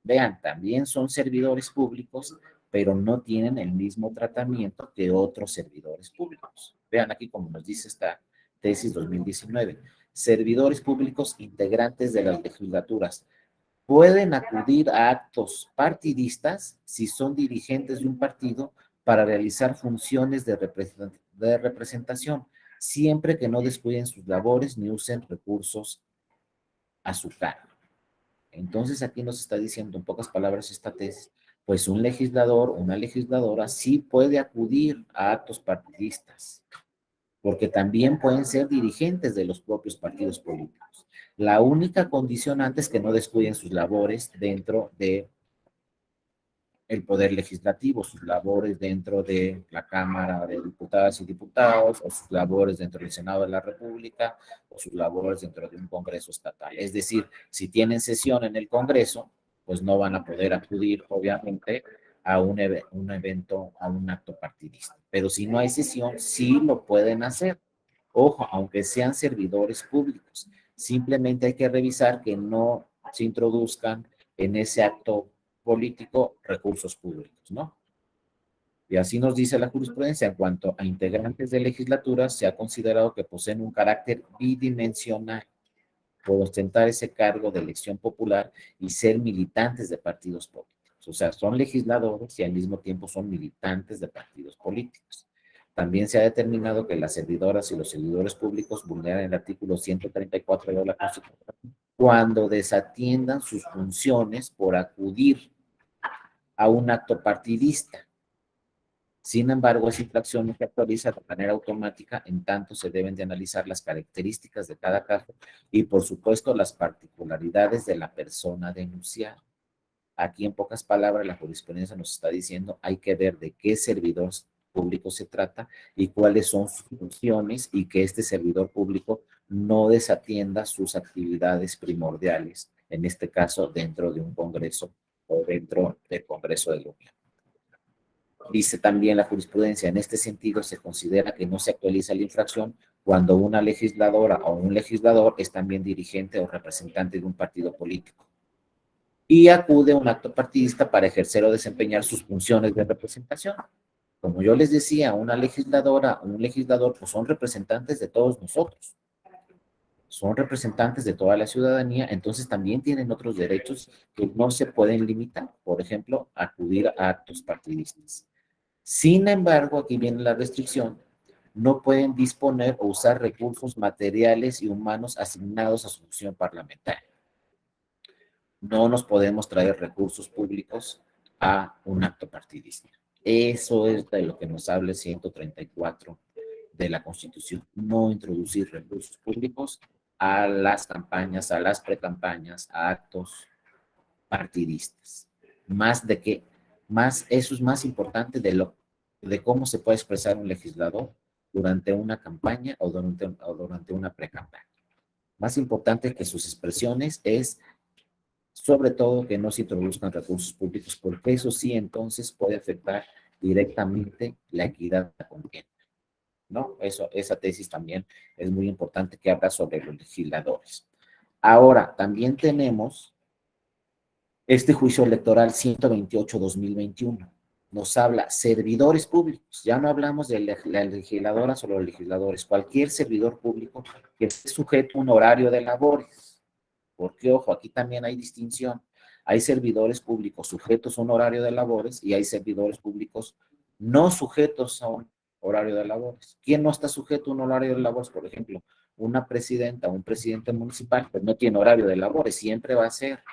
Vean, también son servidores públicos, pero no tienen el mismo tratamiento que otros servidores públicos. Vean aquí como nos dice esta tesis 2019. Servidores públicos integrantes de las legislaturas pueden acudir a actos partidistas si son dirigentes de un partido para realizar funciones de representación, siempre que no descuiden sus labores ni usen recursos a su cargo. Entonces aquí nos está diciendo en pocas palabras esta tesis, pues un legislador o una legisladora sí puede acudir a actos partidistas, porque también pueden ser dirigentes de los propios partidos políticos. La única condición antes es que no descuiden sus labores dentro de el poder legislativo, sus labores dentro de la Cámara de Diputadas y Diputados, o sus labores dentro del Senado de la República, o sus labores dentro de un Congreso estatal. Es decir, si tienen sesión en el Congreso, pues no van a poder acudir, obviamente, a un evento, a un acto partidista. Pero si no hay sesión, sí lo pueden hacer. Ojo, aunque sean servidores públicos, simplemente hay que revisar que no se introduzcan en ese acto político recursos públicos, ¿no? Y así nos dice la jurisprudencia, en cuanto a integrantes de legislaturas, se ha considerado que poseen un carácter bidimensional por ostentar ese cargo de elección popular y ser militantes de partidos políticos. O sea, son legisladores y al mismo tiempo son militantes de partidos políticos. También se ha determinado que las servidoras y los servidores públicos vulneran el artículo 134 de la Constitución cuando desatiendan sus funciones por acudir a un acto partidista. Sin embargo, esa infracción no se actualiza de manera automática, en tanto se deben de analizar las características de cada caso y, por supuesto, las particularidades de la persona denunciada. Aquí, en pocas palabras, la jurisprudencia nos está diciendo hay que ver de qué servidor público se trata y cuáles son sus funciones y que este servidor público no desatienda sus actividades primordiales, en este caso dentro de un congreso o dentro del Congreso de la Unión. Dice también la jurisprudencia, en este sentido se considera que no se actualiza la infracción cuando una legisladora o un legislador es también dirigente o representante de un partido político y acude a un acto partidista para ejercer o desempeñar sus funciones de representación. Como yo les decía, una legisladora, un legislador, pues son representantes de todos nosotros, son representantes de toda la ciudadanía, entonces también tienen otros derechos que no se pueden limitar, por ejemplo, acudir a actos partidistas. Sin embargo, aquí viene la restricción, no pueden disponer o usar recursos materiales y humanos asignados a su función parlamentaria. No nos podemos traer recursos públicos a un acto partidista. Eso es de lo que nos habla el 134 de la Constitución. No introducir recursos públicos a las campañas, a las precampañas, a actos partidistas. Más de que, más, eso es más importante de cómo se puede expresar un legislador durante una campaña o durante una precampaña. Más importante que sus expresiones es sobre todo que no se introduzcan recursos públicos, porque eso sí entonces puede afectar directamente la equidad de la contienda, ¿no? Esa tesis también es muy importante que habla sobre los legisladores. Ahora, también tenemos este juicio electoral 128-2021. Nos habla servidores públicos, ya no hablamos de la legisladora, solo los legisladores, cualquier servidor público que esté sujeto a un horario de labores. Porque, ojo, aquí también hay distinción. Hay servidores públicos sujetos a un horario de labores y hay servidores públicos no sujetos a un horario de labores. ¿Quién no está sujeto a un horario de labores? Por ejemplo, una presidenta o un presidente municipal, pues no tiene horario de labores, siempre va a ser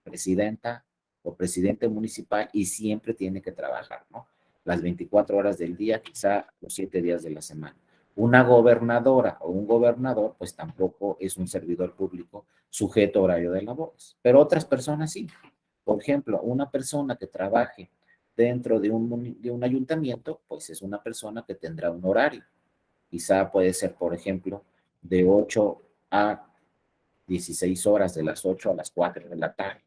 presidenta o presidente municipal y siempre tiene que trabajar, ¿no? Las 24 horas del día, quizá los 7 días de la semana. Una gobernadora o un gobernador, pues tampoco es un servidor público sujeto a horario de labores, pero otras personas sí. Por ejemplo, una persona que trabaje dentro de un ayuntamiento, pues es una persona que tendrá un horario. Quizá puede ser, por ejemplo, de 8 a 16 horas, de las 8 a las 4 de la tarde.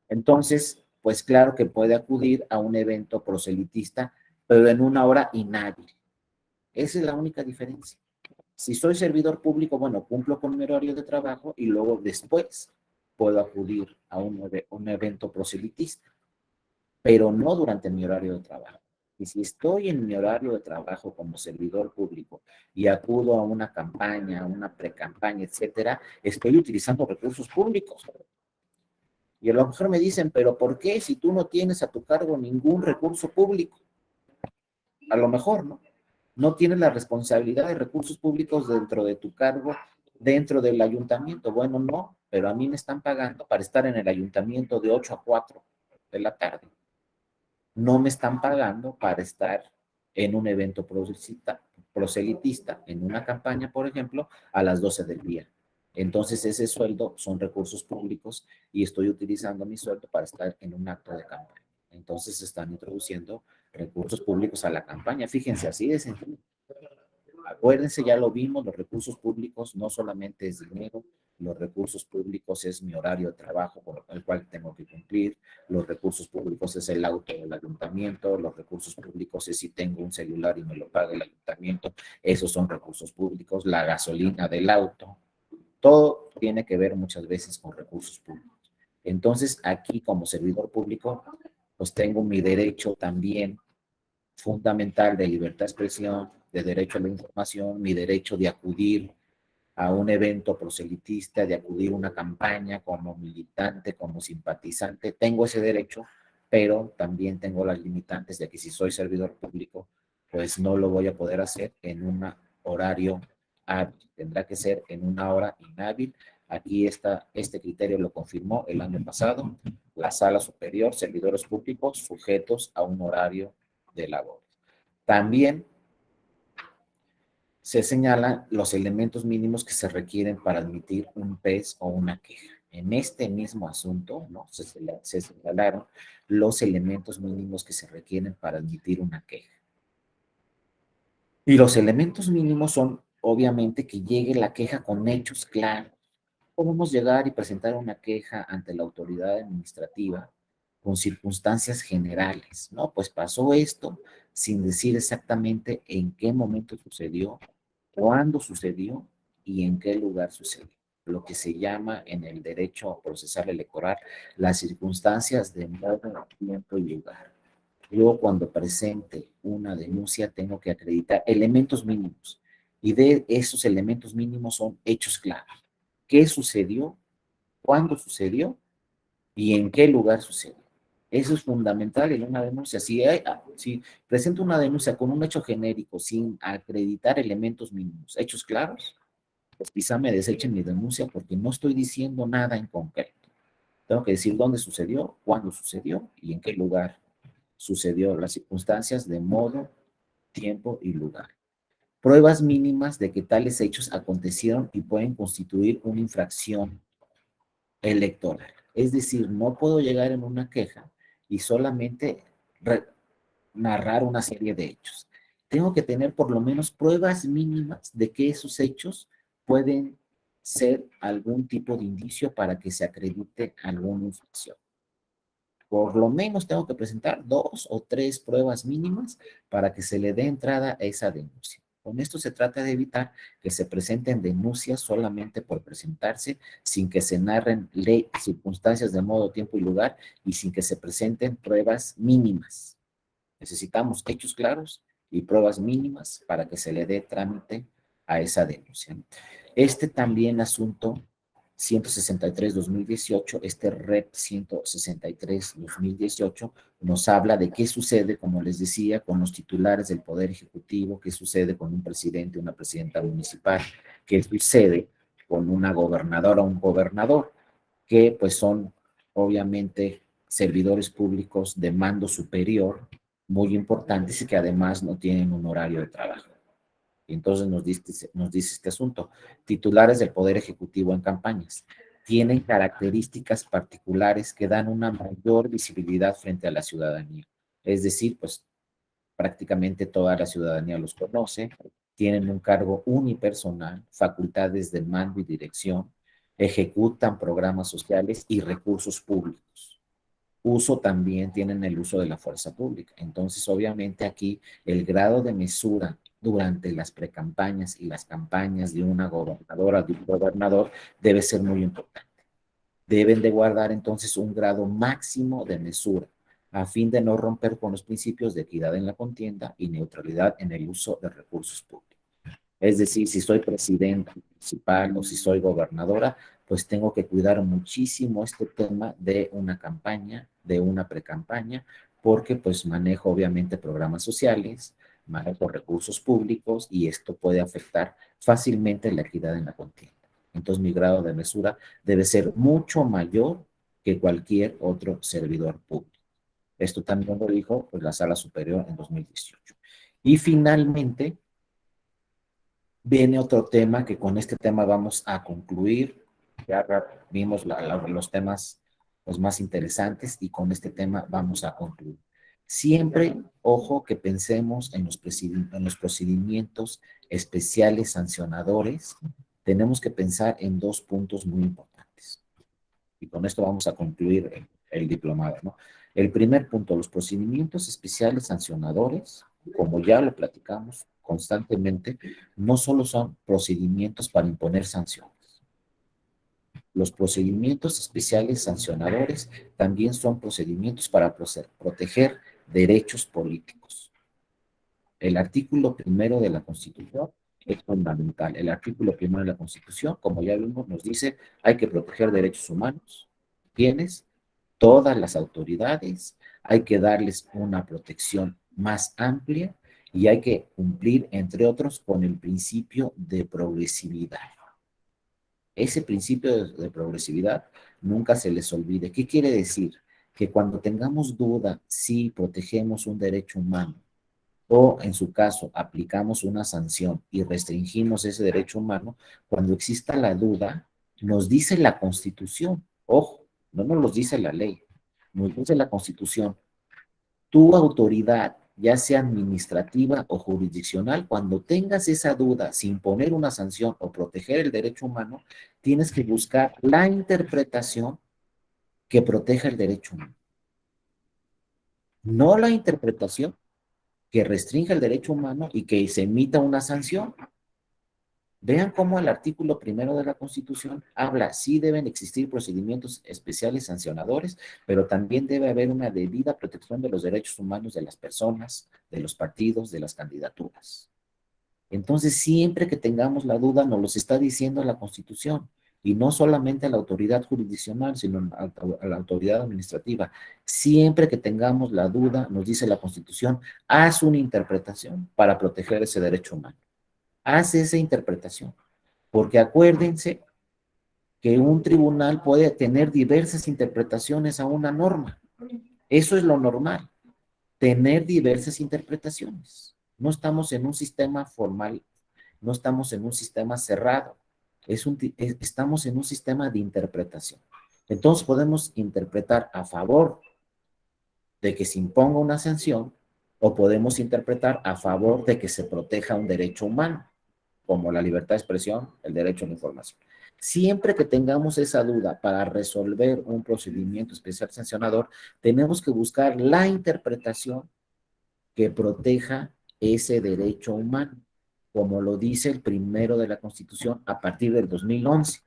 Entonces, pues claro que puede acudir a un evento proselitista, pero en una hora inhábil. Esa es la única diferencia. Si soy servidor público, bueno, cumplo con mi horario de trabajo y luego después puedo acudir a un evento proselitista, pero no durante mi horario de trabajo. Y si estoy en mi horario de trabajo como servidor público y acudo a una campaña, a una precampaña, etcétera, estoy utilizando recursos públicos. Y a lo mejor me dicen, pero ¿por qué si tú no tienes a tu cargo ningún recurso público? A lo mejor, ¿no? No tienes la responsabilidad de recursos públicos dentro de tu cargo, dentro del ayuntamiento. Bueno, no, pero a mí me están pagando para estar en el ayuntamiento de 8 a 4 de la tarde. No me están pagando para estar en un evento proselitista, en una campaña, por ejemplo, a las 12 del día. Entonces ese sueldo son recursos públicos y estoy utilizando mi sueldo para estar en un acto de campaña. Entonces se están introduciendo recursos públicos a la campaña. Fíjense, así de sencillo. Acuérdense, ya lo vimos, los recursos públicos no solamente es dinero, los recursos públicos es mi horario de trabajo por el cual tengo que cumplir, los recursos públicos es el auto del ayuntamiento, los recursos públicos es si tengo un celular y me lo paga el ayuntamiento, esos son recursos públicos, la gasolina del auto, todo tiene que ver muchas veces con recursos públicos. Entonces, aquí como servidor público, pues tengo mi derecho también fundamental de libertad de expresión, de derecho a la información, mi derecho de acudir a un evento proselitista, de acudir a una campaña como militante, como simpatizante. Tengo ese derecho, pero también tengo las limitantes de que si soy servidor público, pues no lo voy a poder hacer en un horario hábil. Tendrá que ser en una hora inhábil. Aquí está, este criterio lo confirmó el año pasado la Sala Superior, servidores públicos sujetos a un horario de labor. También se señalan los elementos mínimos que se requieren para admitir un PES o una queja. En este mismo asunto, ¿no? Se señalaron los elementos mínimos que se requieren para admitir una queja. Y los elementos mínimos son, obviamente, que llegue la queja con hechos claros. Podemos llegar y presentar una queja ante la autoridad administrativa con circunstancias generales, ¿no? Pues pasó esto sin decir exactamente en qué momento sucedió, cuándo sucedió y en qué lugar sucedió. Lo que se llama en el derecho procesal electoral las circunstancias de modo, tiempo y lugar. Yo cuando presente una denuncia tengo que acreditar elementos mínimos y de esos elementos mínimos son hechos claros. ¿Qué sucedió? ¿Cuándo sucedió? ¿Y en qué lugar sucedió? Eso es fundamental en una denuncia. Si presento una denuncia con un hecho genérico sin acreditar elementos mínimos, hechos claros, pues quizá me desechen mi denuncia porque no estoy diciendo nada en concreto. Tengo que decir dónde sucedió, cuándo sucedió y en qué lugar sucedió, las circunstancias de modo, tiempo y lugar. Pruebas mínimas de que tales hechos acontecieron y pueden constituir una infracción electoral. Es decir, no puedo llegar en una queja y solamente narrar una serie de hechos. Tengo que tener por lo menos pruebas mínimas de que esos hechos pueden ser algún tipo de indicio para que se acredite alguna infracción. Por lo menos tengo que presentar 2 o 3 pruebas mínimas para que se le dé entrada a esa denuncia. Con esto se trata de evitar que se presenten denuncias solamente por presentarse, sin que se narren circunstancias de modo, tiempo y lugar y sin que se presenten pruebas mínimas. Necesitamos hechos claros y pruebas mínimas para que se le dé trámite a esa denuncia. Este también asunto 163-2018, este REP 163-2018, nos habla de qué sucede, como les decía, con los titulares del Poder Ejecutivo, qué sucede con un presidente, una presidenta municipal, qué sucede con una gobernadora o un gobernador, que pues son obviamente servidores públicos de mando superior muy importantes y que además no tienen un horario de trabajo. Y entonces nos dice este asunto. Titulares del Poder Ejecutivo en campañas tienen características particulares que dan una mayor visibilidad frente a la ciudadanía. Es decir, pues prácticamente toda la ciudadanía los conoce, tienen un cargo unipersonal, facultades de mando y dirección, ejecutan programas sociales y recursos públicos. Uso también tienen el uso de la fuerza pública. Entonces, obviamente aquí el grado de mesura durante las precampañas y las campañas de una gobernadora, de un gobernador, debe ser muy importante. Deben de guardar entonces un grado máximo de mesura a fin de no romper con los principios de equidad en la contienda y neutralidad en el uso de recursos públicos. Es decir, si soy presidenta municipal o si soy gobernadora, pues tengo que cuidar muchísimo este tema de una campaña, de una precampaña, porque pues manejo obviamente programas sociales, manejo recursos públicos y esto puede afectar fácilmente la equidad en la contienda. Entonces mi grado de mesura debe ser mucho mayor que cualquier otro servidor público. Esto también lo dijo pues, la Sala Superior en 2018. Y finalmente, viene otro tema que con este tema vamos a concluir. Ya vimos los temas los más interesantes y con este tema vamos a concluir. Siempre, ojo, que pensemos en los procedimientos especiales sancionadores. Tenemos que pensar en 2 puntos muy importantes. Y con esto vamos a concluir el diplomado, ¿no? El primer punto, los procedimientos especiales sancionadores, como ya lo platicamos constantemente, no solo son procedimientos para imponer sanciones. Los procedimientos especiales sancionadores también son procedimientos para proteger derechos políticos. El artículo primero de la Constitución es fundamental. El artículo primero de la Constitución, como ya vimos, nos dice hay que proteger derechos humanos. ¿Quiénes? Todas las autoridades, hay que darles una protección más amplia y hay que cumplir, entre otros, con el principio de progresividad. Ese principio de progresividad nunca se les olvide. ¿Qué quiere decir? Que cuando tengamos duda si protegemos un derecho humano o, en su caso, aplicamos una sanción y restringimos ese derecho humano, cuando exista la duda, nos dice la Constitución, ojo, no nos lo dice la ley, nos dice la Constitución, tu autoridad, ya sea administrativa o jurisdiccional, cuando tengas esa duda sin poner una sanción o proteger el derecho humano, tienes que buscar la interpretación que proteja el derecho humano, no la interpretación que restrinja el derecho humano y que se emita una sanción. Vean cómo el artículo primero de la Constitución habla, sí deben existir procedimientos especiales sancionadores, pero también debe haber una debida protección de los derechos humanos de las personas, de los partidos, de las candidaturas. Entonces, siempre que tengamos la duda, nos los está diciendo la Constitución, y no solamente a la autoridad jurisdiccional, sino a la autoridad administrativa. Siempre que tengamos la duda, nos dice la Constitución, haz una interpretación para proteger ese derecho humano. Haz esa interpretación, porque acuérdense que un tribunal puede tener diversas interpretaciones a una norma. Eso es lo normal, tener diversas interpretaciones. No estamos en un sistema formal, no estamos en un sistema cerrado, estamos en un sistema de interpretación. Entonces podemos interpretar a favor de que se imponga una sanción o podemos interpretar a favor de que se proteja un derecho humano, como la libertad de expresión, el derecho a la información. Siempre que tengamos esa duda para resolver un procedimiento especial sancionador, tenemos que buscar la interpretación que proteja ese derecho humano, como lo dice el primero de la Constitución a partir del 2011.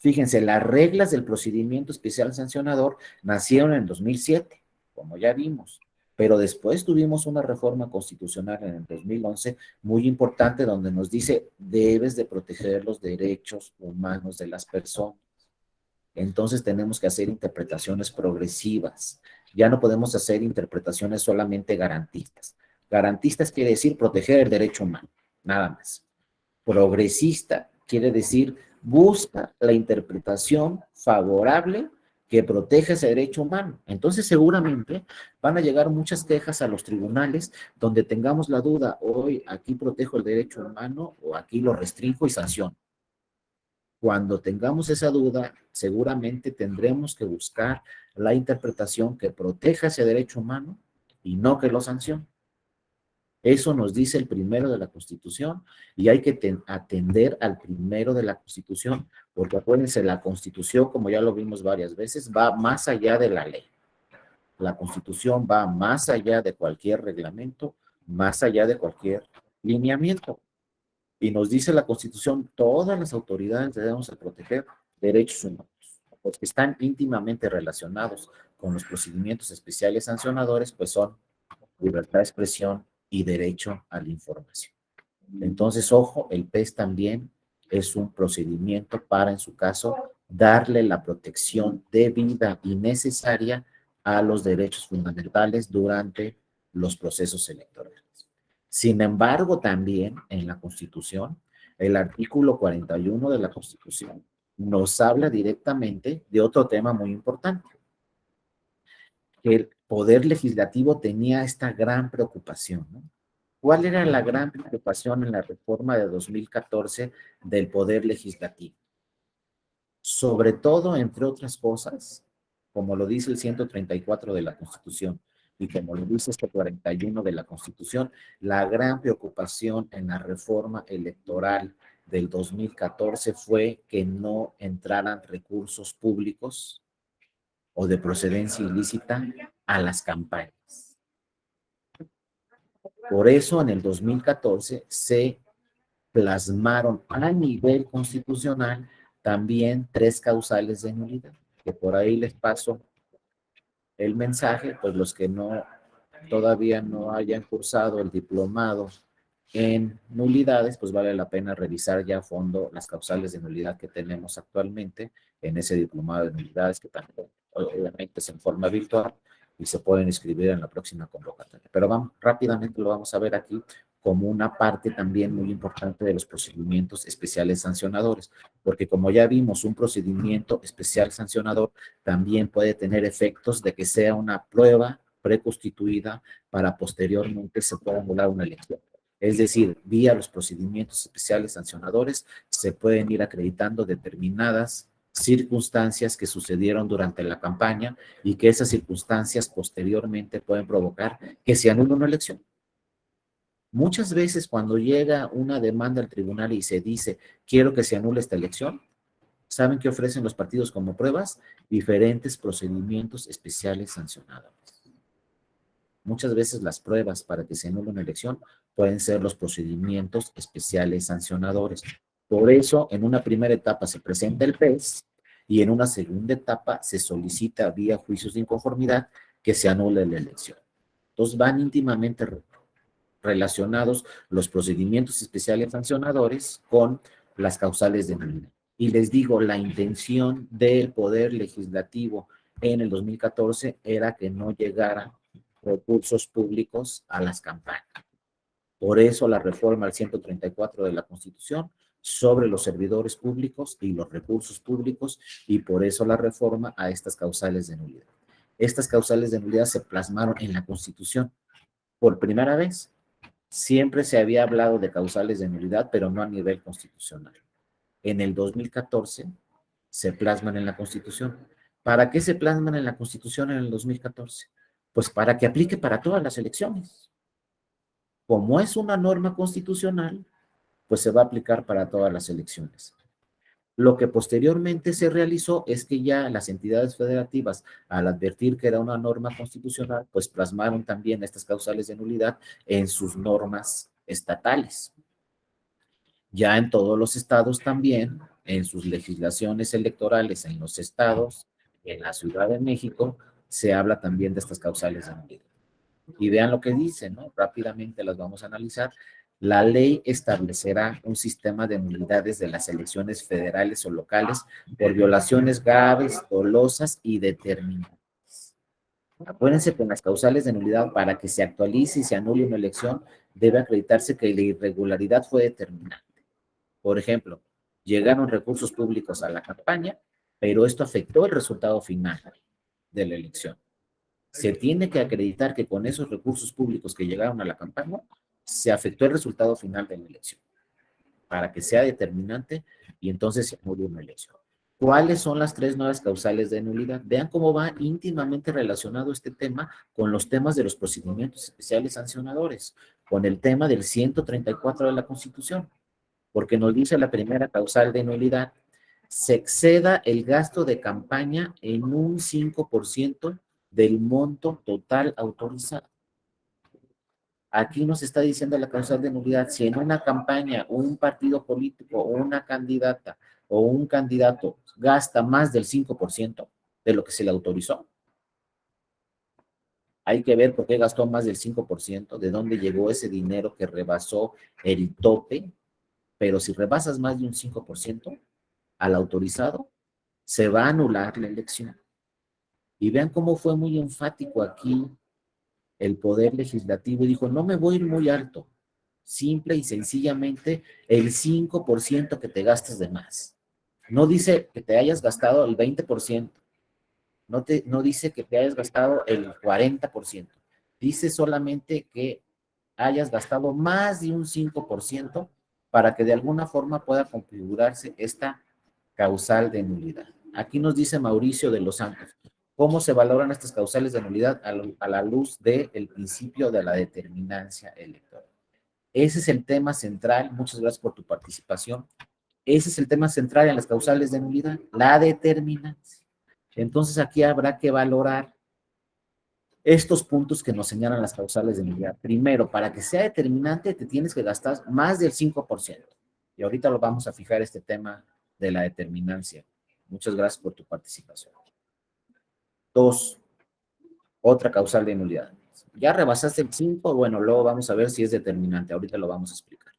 Fíjense, las reglas del procedimiento especial sancionador nacieron en 2007, como ya vimos, pero después tuvimos una reforma constitucional en el 2011 muy importante donde nos dice, debes de proteger los derechos humanos de las personas. Entonces tenemos que hacer interpretaciones progresivas. Ya no podemos hacer interpretaciones solamente garantistas. Garantistas quiere decir proteger el derecho humano, nada más. Progresista quiere decir busca la interpretación favorable que proteja ese derecho humano. Entonces seguramente van a llegar muchas quejas a los tribunales donde tengamos la duda, hoy aquí protejo el derecho humano o aquí lo restringo y sanciono. Cuando tengamos esa duda, seguramente tendremos que buscar la interpretación que proteja ese derecho humano y no que lo sancione. Eso nos dice el primero de la Constitución y hay que atender al primero de la Constitución, porque acuérdense, la Constitución, como ya lo vimos varias veces, va más allá de la ley. La Constitución va más allá de cualquier reglamento, más allá de cualquier lineamiento. Y nos dice la Constitución, todas las autoridades debemos de proteger derechos humanos, porque están íntimamente relacionados con los procedimientos especiales sancionadores, pues son libertad de expresión y derecho a la información. Entonces, ojo, el PES también es un procedimiento para, en su caso, darle la protección debida y necesaria a los derechos fundamentales durante los procesos electorales. Sin embargo, también en la Constitución, el artículo 41 de la Constitución nos habla directamente de otro tema muy importante, que el Poder Legislativo tenía esta gran preocupación, ¿no? ¿Cuál era la gran preocupación en la reforma de 2014 del Poder Legislativo? Sobre todo, entre otras cosas, como lo dice el 134 de la Constitución y como lo dice este 41 de la Constitución, la gran preocupación en la reforma electoral del 2014 fue que no entraran recursos públicos o de procedencia ilícita a las campañas. Por eso en el 2014 se plasmaron a nivel constitucional también tres causales de nulidad, que por ahí les paso el mensaje, pues los que no todavía no hayan cursado el diplomado en nulidades, pues vale la pena revisar ya a fondo las causales de nulidad que tenemos actualmente en ese diplomado de nulidades que también obviamente es en forma virtual y se pueden inscribir en la próxima convocatoria. Pero vamos, rápidamente lo vamos a ver aquí como una parte también muy importante de los procedimientos especiales sancionadores, porque como ya vimos, un procedimiento especial sancionador también puede tener efectos de que sea una prueba preconstituida para posteriormente se pueda anular una elección. Es decir, vía los procedimientos especiales sancionadores se pueden ir acreditando determinadas circunstancias que sucedieron durante la campaña y que esas circunstancias posteriormente pueden provocar que se anule una elección. Muchas veces cuando llega una demanda al tribunal y se dice, quiero que se anule esta elección, ¿saben qué ofrecen los partidos como pruebas? Diferentes procedimientos especiales sancionados. Muchas veces las pruebas para que se anule una elección pueden ser los procedimientos especiales sancionadores. Por eso, en una primera etapa se presenta el PES y en una segunda etapa se solicita vía juicios de inconformidad que se anule la elección. Entonces van íntimamente relacionados los procedimientos especiales sancionadores con las causales de nulidad. Y les digo, la intención del Poder Legislativo en el 2014 era que no llegaran recursos públicos a las campañas. Por eso la reforma al 134 de la Constitución sobre los servidores públicos y los recursos públicos, y por eso la reforma a estas causales de nulidad. Estas causales de nulidad se plasmaron en la Constitución por primera vez. Siempre se había hablado de causales de nulidad, pero no a nivel constitucional. En el 2014 se plasman en la Constitución. ¿Para qué se plasman en la Constitución en el 2014? Pues para que aplique para todas las elecciones. Como es una norma constitucional, pues se va a aplicar para todas las elecciones. Lo que posteriormente se realizó es que ya las entidades federativas, al advertir que era una norma constitucional, pues plasmaron también estas causales de nulidad en sus normas estatales. Ya en todos los estados también, en sus legislaciones electorales en los estados, en la Ciudad de México, se habla también de estas causales de nulidad. Y vean lo que dice, ¿no? Rápidamente las vamos a analizar. La ley establecerá un sistema de nulidades de las elecciones federales o locales por violaciones graves, dolosas y determinantes. Acuérdense que en las causales de nulidad, para que se actualice y se anule una elección, debe acreditarse que la irregularidad fue determinante. Por ejemplo, llegaron recursos públicos a la campaña, pero esto afectó el resultado final de la elección. Se tiene que acreditar que con esos recursos públicos que llegaron a la campaña, se afectó el resultado final de la elección, para que sea determinante y entonces se anule una elección. ¿Cuáles son las tres nuevas causales de nulidad? Vean cómo va íntimamente relacionado este tema con los temas de los procedimientos especiales sancionadores, con el tema del 134 de la Constitución, porque nos dice la primera causal de nulidad: se exceda el gasto de campaña en un 5% del monto total autorizado. Aquí nos está diciendo la causal de nulidad: si en una campaña un partido político o una candidata o un candidato gasta más del 5% de lo que se le autorizó, hay que ver por qué gastó más del 5%, de dónde llegó ese dinero que rebasó el tope, pero si rebasas más de un 5% al autorizado, se va a anular la elección. Y vean cómo fue muy enfático aquí el Poder Legislativo y dijo: no me voy a ir muy alto, simple y sencillamente el 5% que te gastes de más. No dice que te hayas gastado el 20%, no dice que te hayas gastado el 40%, dice solamente que hayas gastado más de un 5% para que de alguna forma pueda configurarse esta causal de nulidad. Aquí nos dice Mauricio de los Santos: ¿cómo se valoran estas causales de nulidad a la luz del principio de la determinancia electoral? Ese es el tema central. Muchas gracias por tu participación. Ese es el tema central en las causales de nulidad, la determinancia. Entonces aquí habrá que valorar estos puntos que nos señalan las causales de nulidad. Primero, para que sea determinante, te tienes que gastar más del 5%. Y ahorita lo vamos a fijar este tema de la determinancia. Muchas gracias por tu participación. Dos, otra causal de nulidad. Ya rebasaste el 5, bueno, luego vamos a ver si es determinante. Ahorita lo vamos a explicar.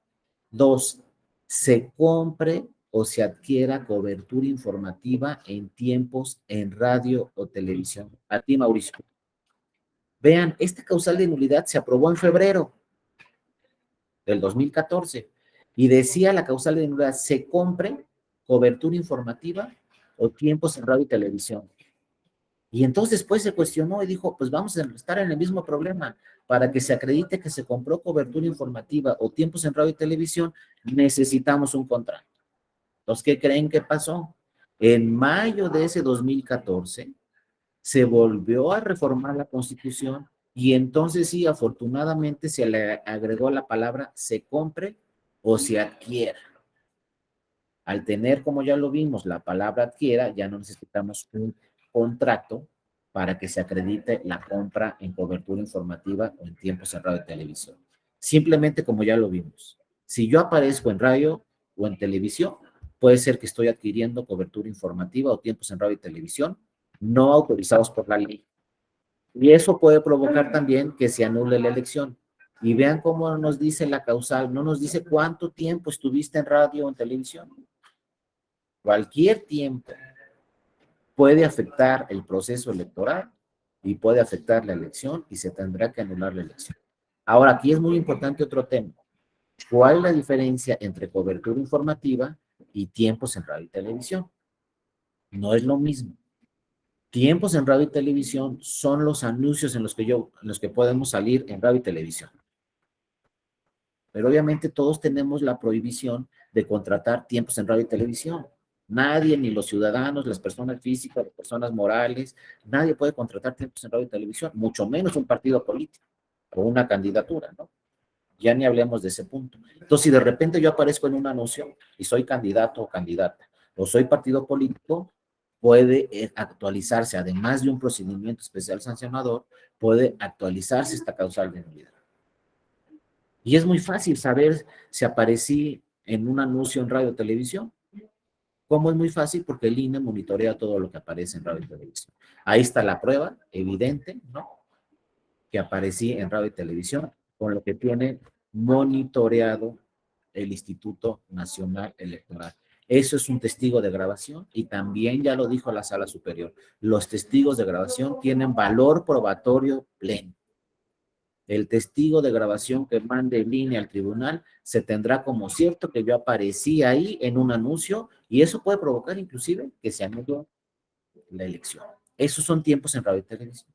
Dos, se compre o se adquiera cobertura informativa en tiempos en radio o televisión. A ti, Mauricio. Vean, esta causal de nulidad se aprobó en febrero del 2014 y decía la causal de nulidad: se compre cobertura informativa o tiempos en radio y televisión. Y entonces después se cuestionó y dijo: pues vamos a estar en el mismo problema. Para que se acredite que se compró cobertura informativa o tiempos en radio y televisión, necesitamos un contrato. Entonces, ¿qué creen que pasó? En mayo de ese 2014 se volvió a reformar la Constitución y entonces sí, afortunadamente se le agregó la palabra se compre o se adquiera. Al tener, como ya lo vimos, la palabra adquiera, ya no necesitamos un contrato para que se acredite la compra en cobertura informativa o en tiempos en radio y televisión. Simplemente, como ya lo vimos, si yo aparezco en radio, o en televisión, puede ser que estoy adquiriendo cobertura informativa o tiempos en radio y televisión no autorizados por la ley. Y eso puede provocar también que se anule la elección. Y vean cómo nos dice la causal, no nos dice cuánto tiempo estuviste en radio o en televisión. Cualquier tiempo puede afectar el proceso electoral y puede afectar la elección y se tendrá que anular la elección. Ahora, aquí es muy importante otro tema. ¿Cuál es la diferencia entre cobertura informativa y tiempos en radio y televisión? No es lo mismo. Tiempos en radio y televisión son los anuncios en los que podemos salir en radio y televisión. Pero obviamente todos tenemos la prohibición de contratar tiempos en radio y televisión. Nadie, ni los ciudadanos, las personas físicas, las personas morales, nadie puede contratar tiempos en radio y televisión, mucho menos un partido político o una candidatura, ¿no? Ya ni hablemos de ese punto. Entonces, si de repente yo aparezco en un anuncio y soy candidato o candidata, o soy partido político, puede actualizarse, además de un procedimiento especial sancionador, puede actualizarse esta causal de nulidad. Y es muy fácil saber si aparecí en un anuncio en radio o televisión. ¿Cómo es muy fácil? Porque el INE monitorea todo lo que aparece en radio y televisión. Ahí está la prueba, evidente, ¿no? Que aparecí en radio y televisión, con lo que tiene monitoreado el Instituto Nacional Electoral. Eso es un testigo de grabación y también ya lo dijo la Sala Superior. Los testigos de grabación tienen valor probatorio pleno. El testigo de grabación que mande en línea al tribunal se tendrá como cierto que yo aparecí ahí en un anuncio y eso puede provocar inclusive que se anule la elección. Esos son tiempos en radio y televisión.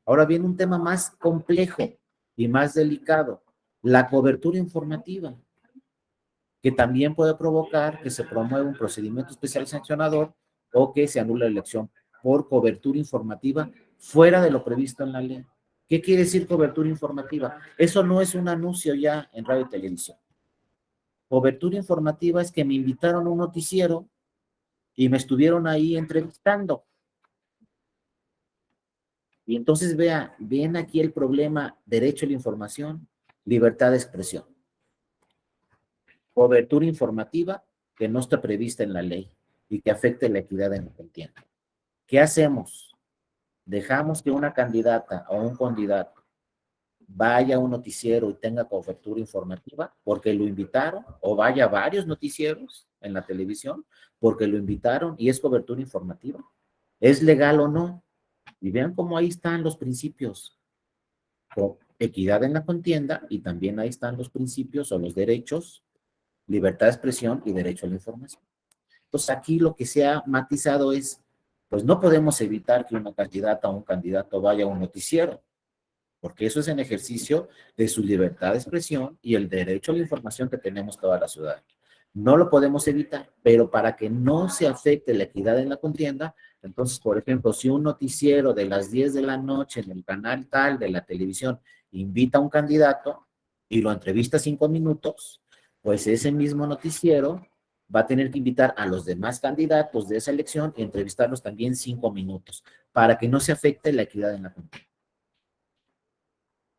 Ahora viene un tema más complejo y más delicado, la cobertura informativa, que también puede provocar que se promueva un procedimiento especial sancionador o que se anule la elección por cobertura informativa fuera de lo previsto en la ley. ¿Qué quiere decir cobertura informativa? Eso no es un anuncio ya en radio y televisión. Cobertura informativa es que me invitaron a un noticiero y me estuvieron ahí entrevistando. Y entonces ven aquí el problema, derecho a la información, libertad de expresión. Cobertura informativa que no está prevista en la ley y que afecte la equidad en la contienda. ¿Qué hacemos? Dejamos que una candidata o un candidato vaya a un noticiero y tenga cobertura informativa porque lo invitaron, o vaya a varios noticieros en la televisión porque lo invitaron y es cobertura informativa. ¿Es legal o no? Y vean cómo ahí están los principios. Con equidad en la contienda y también ahí están los principios o los derechos, libertad de expresión y derecho a la información. Entonces aquí lo que se ha matizado es, pues no podemos evitar que una candidata o un candidato vaya a un noticiero, porque eso es en ejercicio de su libertad de expresión y el derecho a la información que tenemos toda la ciudadanía. No lo podemos evitar, pero para que no se afecte la equidad en la contienda, entonces, por ejemplo, si un noticiero de las 10 de la noche en el canal tal de la televisión invita a un candidato y lo entrevista 5 minutos, pues ese mismo noticiero va a tener que invitar a los demás candidatos de esa elección y entrevistarlos también 5 minutos, para que no se afecte la equidad en la contienda.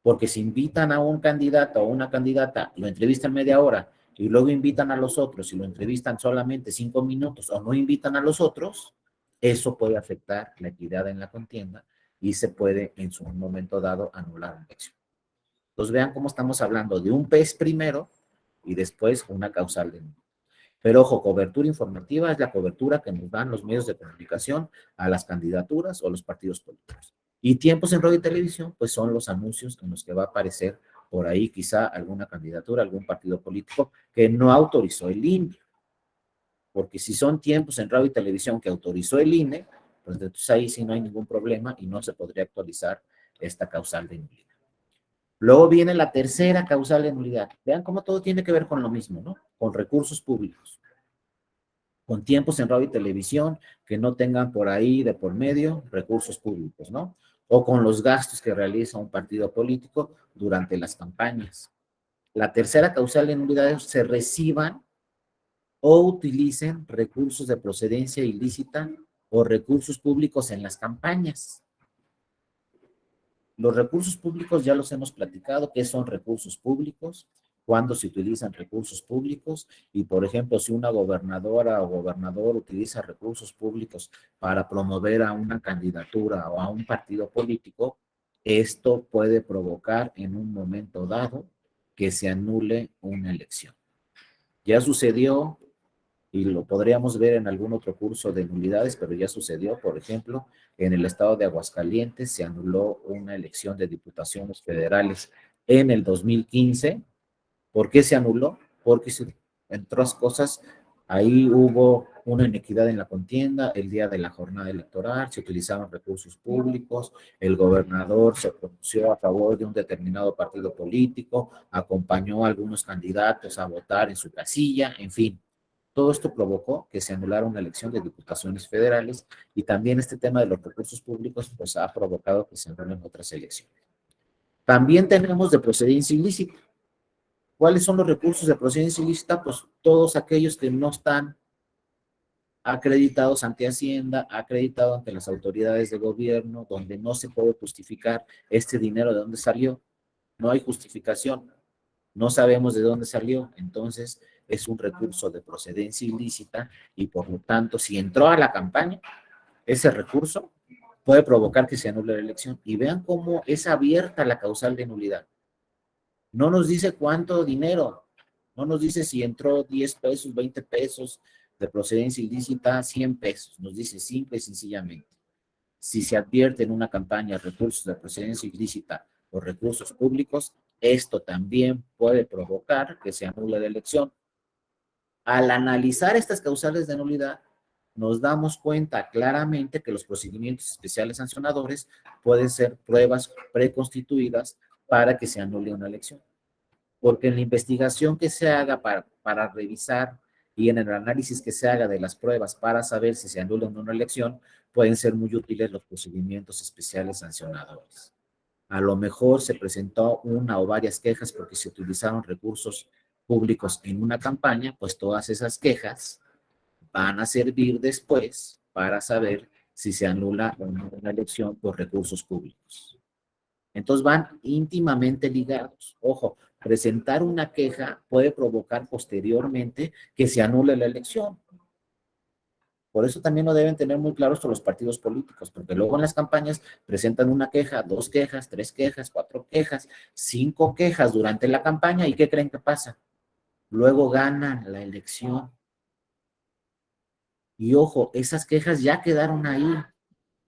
Porque si invitan a un candidato o una candidata, lo entrevistan media hora y luego invitan a los otros y lo entrevistan solamente 5 minutos o no invitan a los otros, eso puede afectar la equidad en la contienda y se puede en su momento dado anular una elección. Entonces vean cómo estamos hablando de un pez primero y después una causal de nulidad. Pero ojo, cobertura informativa es la cobertura que nos dan los medios de comunicación a las candidaturas o los partidos políticos. Y tiempos en radio y televisión, pues son los anuncios en los que va a aparecer por ahí quizá alguna candidatura, algún partido político que no autorizó el INE. Porque si son tiempos en radio y televisión que autorizó el INE, pues entonces ahí sí no hay ningún problema y no se podría actualizar esta causal de nulidad. Luego viene la tercera causal de nulidad. Vean cómo todo tiene que ver con lo mismo, ¿no? Con recursos públicos, con tiempos en radio y televisión que no tengan por ahí de por medio recursos públicos, ¿no? O con los gastos que realiza un partido político durante las campañas. La tercera causal de nulidad es se reciban o utilicen recursos de procedencia ilícita o recursos públicos en las campañas. Los recursos públicos ya los hemos platicado, ¿qué son recursos públicos? cuando se utilizan recursos públicos y, por ejemplo, si una gobernadora o gobernador utiliza recursos públicos para promover a una candidatura o a un partido político, esto puede provocar en un momento dado que se anule una elección. Ya sucedió y lo podríamos ver en algún otro curso de nulidades, pero ya sucedió, por ejemplo, en el estado de Aguascalientes se anuló una elección de diputaciones federales en el 2015. ¿Por qué se anuló? Porque, entre otras cosas, ahí hubo una inequidad en la contienda, el día de la jornada electoral, se utilizaron recursos públicos, el gobernador se pronunció a favor de un determinado partido político, acompañó a algunos candidatos a votar en su casilla, en fin. Todo esto provocó que se anulara una elección de diputaciones federales y también este tema de los recursos públicos pues ha provocado que se anulen otras elecciones. También tenemos de procedencia ilícita. ¿Cuáles son los recursos de procedencia ilícita? Pues todos aquellos que no están acreditados ante Hacienda, acreditados ante las autoridades de gobierno, donde no se puede justificar este dinero de dónde salió. No hay justificación, no sabemos de dónde salió, entonces es un recurso de procedencia ilícita y por lo tanto, si entró a la campaña, ese recurso puede provocar que se anule la elección. Y vean cómo es abierta la causal de nulidad. No nos dice cuánto dinero, no nos dice si entró 10 pesos, 20 pesos de procedencia ilícita, 100 pesos, nos dice simple y sencillamente. Si se advierte en una campaña recursos de procedencia ilícita o recursos públicos, esto también puede provocar que se anule la elección. Al analizar estas causales de nulidad, nos damos cuenta claramente que los procedimientos especiales sancionadores pueden ser pruebas preconstituidas para que se anule una elección. Porque en la investigación que se haga para revisar y en el análisis que se haga de las pruebas para saber si se anula o no una elección, pueden ser muy útiles los procedimientos especiales sancionadores. A lo mejor se presentó una o varias quejas porque se utilizaron recursos públicos en una campaña, pues todas esas quejas van a servir después para saber si se anula o no una elección por recursos públicos. Entonces van íntimamente ligados. Ojo, presentar una queja puede provocar posteriormente que se anule la elección. Por eso también lo deben tener muy claro esto los partidos políticos, porque luego en las campañas presentan una queja, 2 quejas, 3 quejas, 4 quejas, 5 quejas durante la campaña y ¿qué creen que pasa? Luego ganan la elección. Y ojo, esas quejas ya quedaron ahí.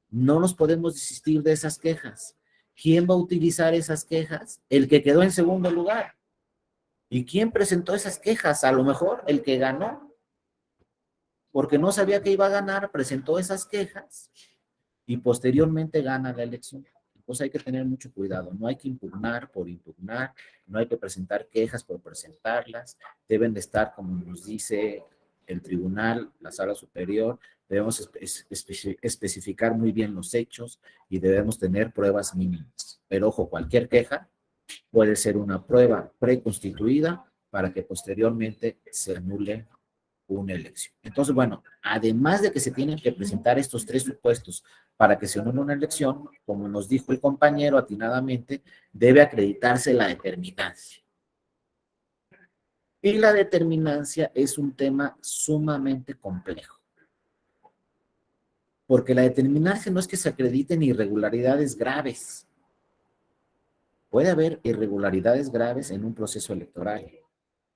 No nos podemos desistir de esas quejas. ¿Quién va a utilizar esas quejas? El que quedó en segundo lugar. ¿Y quién presentó esas quejas? A lo mejor el que ganó, porque no sabía que iba a ganar, presentó esas quejas y posteriormente gana la elección. Entonces hay que tener mucho cuidado, no hay que impugnar por impugnar, no hay que presentar quejas por presentarlas, deben de estar, como nos dice el tribunal, la sala superior, debemos especificar muy bien los hechos y debemos tener pruebas mínimas. Pero ojo, cualquier queja puede ser una prueba preconstituida para que posteriormente se anule una elección. Entonces, bueno, además de que se tienen que presentar estos 3 supuestos para que se anule una elección, como nos dijo el compañero atinadamente, debe acreditarse la determinancia. Y la determinancia es un tema sumamente complejo, porque la determinancia no es que se acrediten irregularidades graves. Puede haber irregularidades graves en un proceso electoral.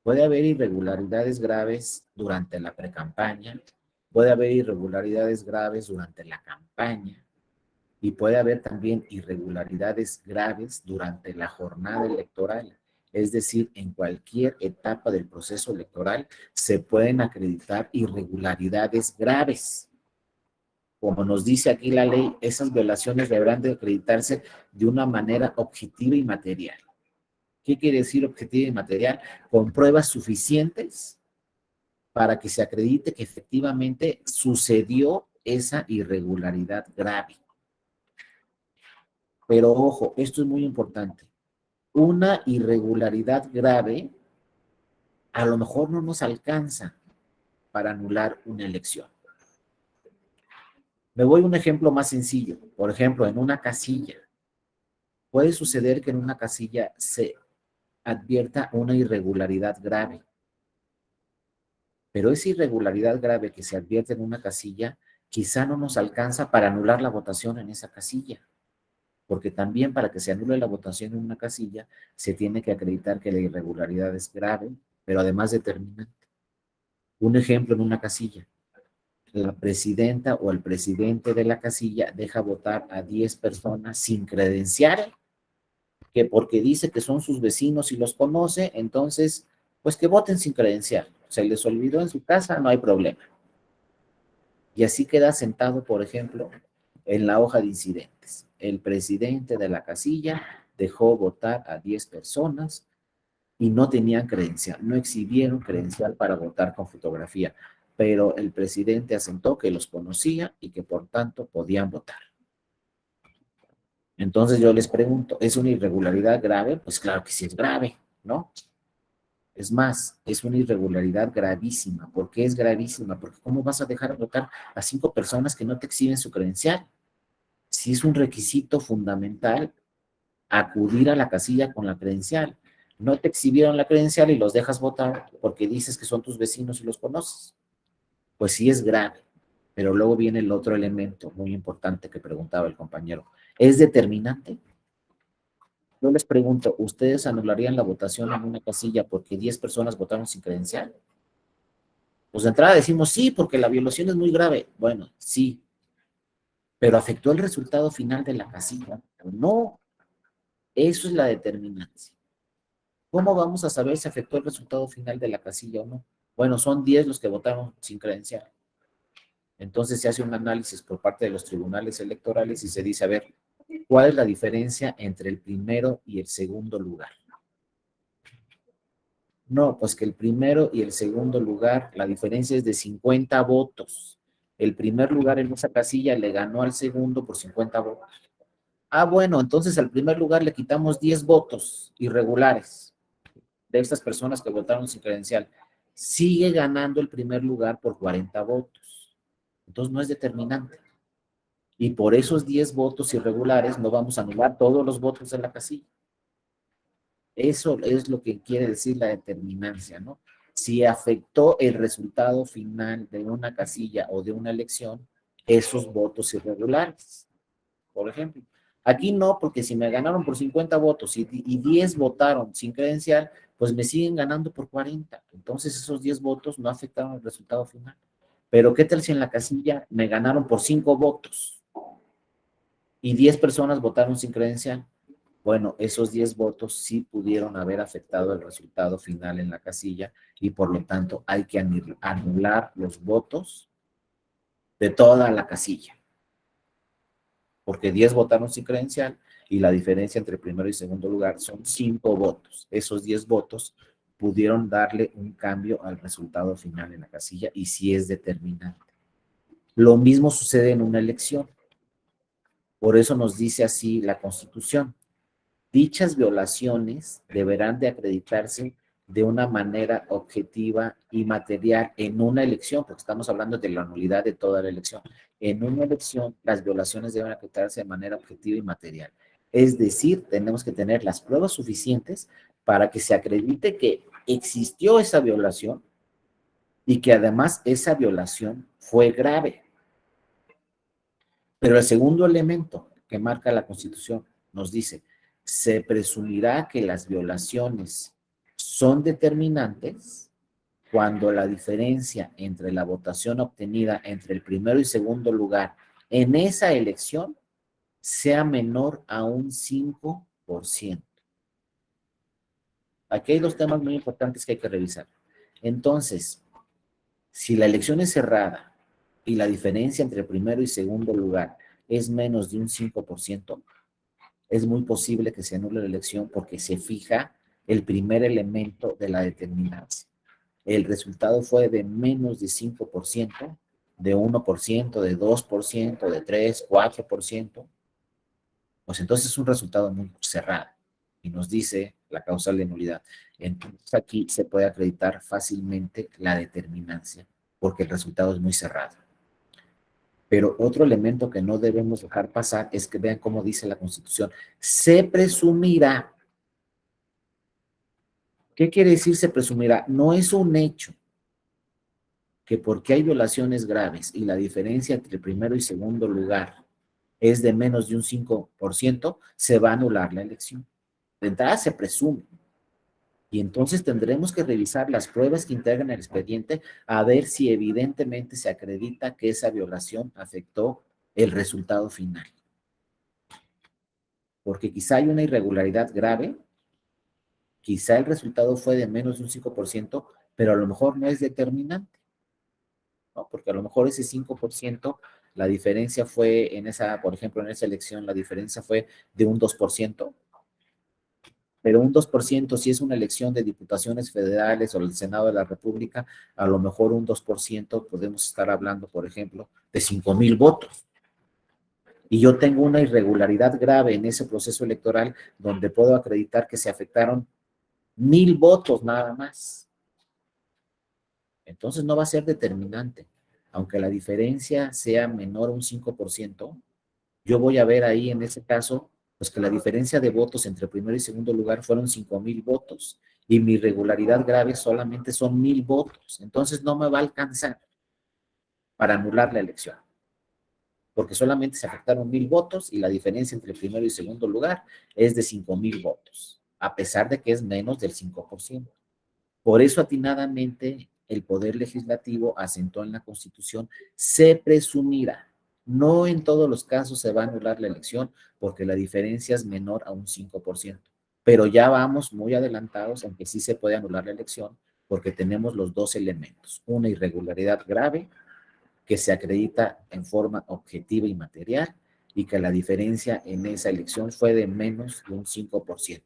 Puede haber irregularidades graves durante la precampaña, puede haber irregularidades graves durante la campaña y puede haber también irregularidades graves durante la jornada electoral. Es decir, en cualquier etapa del proceso electoral se pueden acreditar irregularidades graves. Como nos dice aquí la ley, esas violaciones deberán de acreditarse de una manera objetiva y material. ¿Qué quiere decir objetivo y material? Con pruebas suficientes para que se acredite que efectivamente sucedió esa irregularidad grave. Pero ojo, esto es muy importante. Una irregularidad grave a lo mejor no nos alcanza para anular una elección. Me voy a un ejemplo más sencillo. Por ejemplo, en una casilla. Puede suceder que en una casilla se advierta una irregularidad grave. Pero esa irregularidad grave que se advierte en una casilla, quizá no nos alcanza para anular la votación en esa casilla. Porque también para que se anule la votación en una casilla, se tiene que acreditar que la irregularidad es grave, pero además determinante. Un ejemplo en una casilla. La presidenta o el presidente de la casilla deja votar a 10 personas sin credenciar, que porque dice que son sus vecinos y los conoce, entonces, pues que voten sin credenciar. Se les olvidó en su casa, no hay problema. Y así queda sentado, por ejemplo, en la hoja de incidentes. El presidente de la casilla dejó votar a 10 personas y no tenían credencial, no exhibieron credencial para votar con fotografía, pero el presidente asentó que los conocía y que por tanto podían votar. Entonces yo les pregunto, ¿es una irregularidad grave? Pues claro que sí es grave, ¿no? Es más, es una irregularidad gravísima. ¿Por qué es gravísima? Porque ¿cómo vas a dejar votar a 5 personas que no te exhiben su credencial? Si es un requisito fundamental acudir a la casilla con la credencial. No te exhibieron la credencial y los dejas votar porque dices que son tus vecinos y los conoces. Pues sí es grave, pero luego viene el otro elemento muy importante que preguntaba el compañero. ¿Es determinante? Yo les pregunto, ¿ustedes anularían la votación en una casilla porque 10 personas votaron sin credencial? Pues de entrada decimos sí, porque la violación es muy grave. Bueno, sí, pero afectó el resultado final de la casilla. No, eso es la determinancia. ¿Cómo vamos a saber si afectó el resultado final de la casilla o no? Bueno, son 10 los que votaron sin credencial. Entonces se hace un análisis por parte de los tribunales electorales y se dice, a ver, ¿cuál es la diferencia entre el primero y el segundo lugar? No, pues que el primero y el segundo lugar, la diferencia es de 50 votos. El primer lugar en esa casilla le ganó al segundo por 50 votos. Ah, bueno, entonces al primer lugar le quitamos 10 votos irregulares de estas personas que votaron sin credencial. Sigue ganando el primer lugar por 40 votos. Entonces no es determinante. Y por esos 10 votos irregulares no vamos a anular todos los votos de la casilla. Eso es lo que quiere decir la determinancia, ¿no? Si afectó el resultado final de una casilla o de una elección, esos votos irregulares, por ejemplo. Aquí no, porque si me ganaron por 50 votos y 10 votaron sin credencial, pues me siguen ganando por 40. Entonces esos 10 votos no afectaron el resultado final. Pero ¿qué tal si en la casilla me ganaron por 5 votos y 10 personas votaron sin credencial? Bueno, esos 10 votos sí pudieron haber afectado el resultado final en la casilla y por lo tanto hay que anular los votos de toda la casilla, porque 10 votaron sin credencial y la diferencia entre primero y segundo lugar son 5 votos. Esos 10 votos pudieron darle un cambio al resultado final en la casilla y sí es determinante. Lo mismo sucede en una elección. Por eso nos dice así la Constitución. Dichas violaciones deberán de acreditarse de una manera objetiva y material en una elección, porque estamos hablando de la nulidad de toda la elección. En una elección, las violaciones deben acreditarse de manera objetiva y material. Es decir, tenemos que tener las pruebas suficientes para que se acredite que existió esa violación y que además esa violación fue grave. Pero el segundo elemento que marca la Constitución nos dice, se presumirá que las violaciones son determinantes cuando la diferencia entre la votación obtenida entre el primero y segundo lugar en esa elección sea menor a un 5%. Aquí hay dos temas muy importantes que hay que revisar. Entonces, si la elección es cerrada y la diferencia entre el primero y segundo lugar es menos de un 5%, es muy posible que se anule la elección porque se fija el primer elemento de la determinancia. El resultado fue de menos de 5%, de 1%, de 2%, de 3, 4%. Pues entonces es un resultado muy cerrado y nos dice la causal de nulidad. Entonces aquí se puede acreditar fácilmente la determinancia porque el resultado es muy cerrado. Pero otro elemento que no debemos dejar pasar es que vean cómo dice la Constitución. Se presumirá ¿Qué quiere decir se presumirá? No es un hecho que porque hay violaciones graves y la diferencia entre primero y segundo lugar es de menos de un 5%, se va a anular la elección. De entrada se presume. Y entonces tendremos que revisar las pruebas que integran el expediente a ver si evidentemente se acredita que esa violación afectó el resultado final. Porque quizá hay una irregularidad grave, quizá el resultado fue de menos de un 5%, pero a lo mejor no es determinante, ¿no? Porque a lo mejor ese 5%, la diferencia fue en esa, por ejemplo, en esa elección, la diferencia fue de un 2%, pero un 2%, si es una elección de diputaciones federales o el Senado de la República, a lo mejor un 2% podemos estar hablando, por ejemplo, de 5,000 votos. Y yo tengo una irregularidad grave en ese proceso electoral donde puedo acreditar que se afectaron 1,000 votos nada más. Entonces no va a ser determinante. Aunque la diferencia sea menor a un 5%, yo voy a ver ahí en ese caso, pues que la diferencia de votos entre primero y segundo lugar fueron 5,000 votos y mi irregularidad grave solamente son 1,000 votos. Entonces no me va a alcanzar para anular la elección, porque solamente se afectaron 1,000 votos y la diferencia entre primero y segundo lugar es de 5,000 votos, a pesar de que es menos del 5%. Por eso atinadamente el Poder Legislativo asentó en la Constitución, se presumirá. No en todos los casos se va a anular la elección porque la diferencia es menor a un 5%. Pero ya vamos muy adelantados en que sí se puede anular la elección porque tenemos los dos elementos. Una irregularidad grave que se acredita en forma objetiva y material y que la diferencia en esa elección fue de menos de un 5%.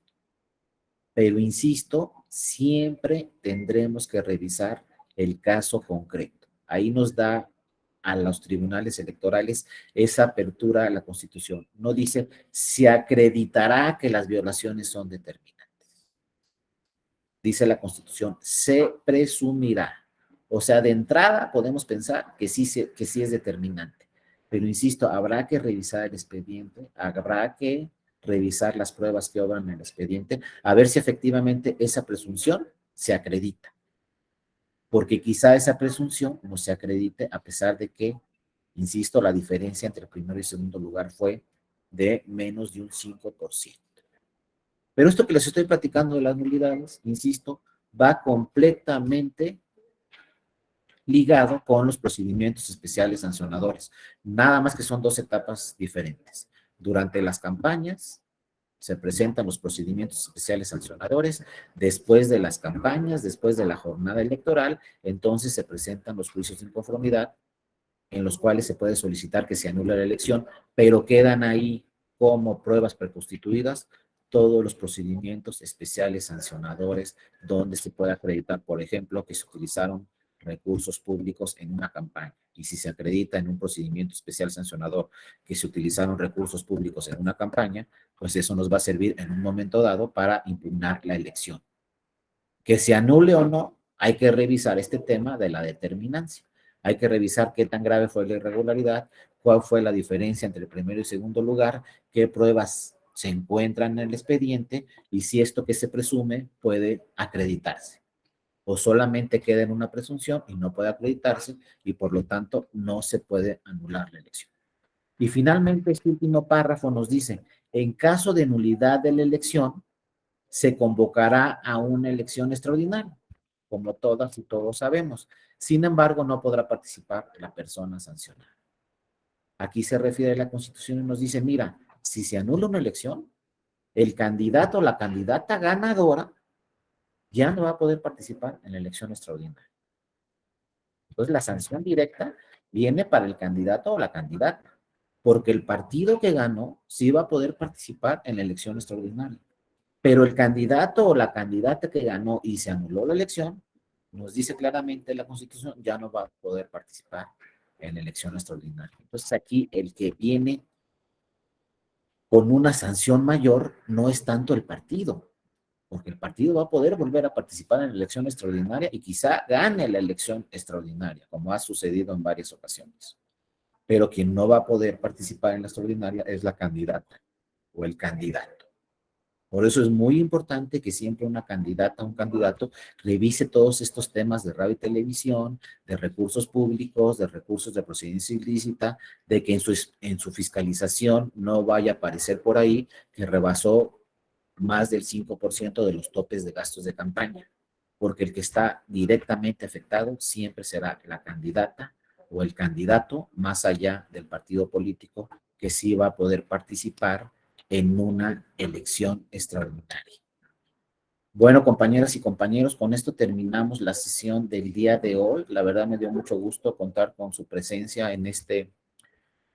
Pero insisto, siempre tendremos que revisar el caso concreto. Ahí nos da a los tribunales electorales esa apertura a la Constitución. No dice, se acreditará que las violaciones son determinantes. Dice la Constitución, se presumirá. O sea, de entrada podemos pensar que sí es determinante. Pero insisto, habrá que revisar el expediente, habrá que revisar las pruebas que obran en el expediente, a ver si efectivamente esa presunción se acredita. Porque quizá esa presunción no se acredite a pesar de que, insisto, la diferencia entre primero y segundo lugar fue de menos de un 5%. Pero esto que les estoy platicando de las nulidades, insisto, va completamente ligado con los procedimientos especiales sancionadores. Nada más que son dos etapas diferentes. Durante las campañas se presentan los procedimientos especiales sancionadores. Después de las campañas, después de la jornada electoral, entonces se presentan los juicios de inconformidad en los cuales se puede solicitar que se anule la elección, pero quedan ahí como pruebas preconstituidas todos los procedimientos especiales sancionadores donde se puede acreditar, por ejemplo, que se utilizaron recursos públicos en una campaña. Y si se acredita en un procedimiento especial sancionador que se utilizaron recursos públicos en una campaña, pues eso nos va a servir en un momento dado para impugnar la elección. Que se anule o no, hay que revisar este tema de la determinancia. Hay que revisar qué tan grave fue la irregularidad, cuál fue la diferencia entre el primero y segundo lugar, qué pruebas se encuentran en el expediente y si esto que se presume puede acreditarse o solamente queda en una presunción y no puede acreditarse y por lo tanto no se puede anular la elección. Y finalmente este último párrafo nos dice, en caso de nulidad de la elección, se convocará a una elección extraordinaria, como todas y todos sabemos. Sin embargo, no podrá participar la persona sancionada. Aquí se refiere a la Constitución y nos dice, mira, si se anula una elección, el candidato o la candidata ganadora ya no va a poder participar en la elección extraordinaria. Entonces, la sanción directa viene para el candidato o la candidata, porque el partido que ganó sí va a poder participar en la elección extraordinaria. Pero el candidato o la candidata que ganó y se anuló la elección, nos dice claramente la Constitución, ya no va a poder participar en la elección extraordinaria. Entonces aquí el que viene con una sanción mayor no es tanto el partido, porque el partido va a poder volver a participar en la elección extraordinaria y quizá gane la elección extraordinaria, como ha sucedido en varias ocasiones. Pero quien no va a poder participar en la extraordinaria es la candidata o el candidato. Por eso es muy importante que siempre una candidata o un candidato revise todos estos temas de radio y televisión, de recursos públicos, de recursos de procedencia ilícita, de que en su fiscalización no vaya a aparecer por ahí que rebasó más del 5% de los topes de gastos de campaña, porque el que está directamente afectado siempre será la candidata o el candidato, más allá del partido político, que sí va a poder participar en una elección extraordinaria. Bueno, compañeras y compañeros, con esto terminamos la sesión del día de hoy. La verdad me dio mucho gusto contar con su presencia en este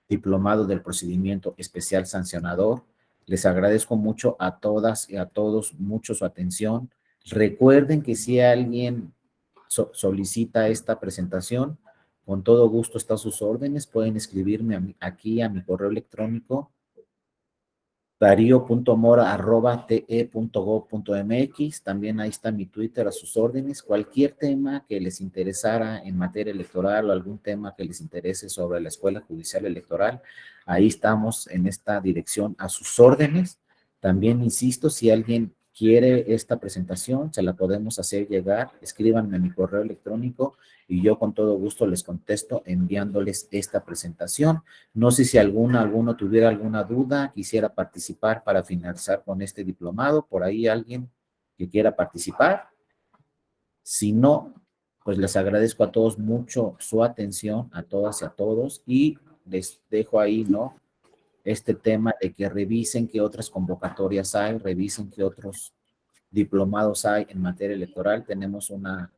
diplomado del procedimiento especial sancionador. Les agradezco mucho a todas y a todos mucho su atención. Recuerden que si alguien solicita esta presentación, con todo gusto está a sus órdenes. Pueden escribirme aquí a mi correo electrónico dario.mora@te.gov.mx. También ahí está mi Twitter a sus órdenes. Cualquier tema que les interesara en materia electoral o algún tema que les interese sobre la Escuela Judicial Electoral, ahí estamos en esta dirección a sus órdenes. También insisto, si alguien quiere esta presentación, se la podemos hacer llegar. Escríbanme a mi correo electrónico y yo con todo gusto les contesto enviándoles esta presentación. No sé si alguno tuviera alguna duda, quisiera participar para finalizar con este diplomado. Por ahí alguien que quiera participar. Si no, pues les agradezco a todos mucho su atención, a todas y a todos, y les dejo ahí, ¿no? Este tema de que revisen qué otras convocatorias hay, revisen qué otros diplomados hay en materia electoral. Tenemos una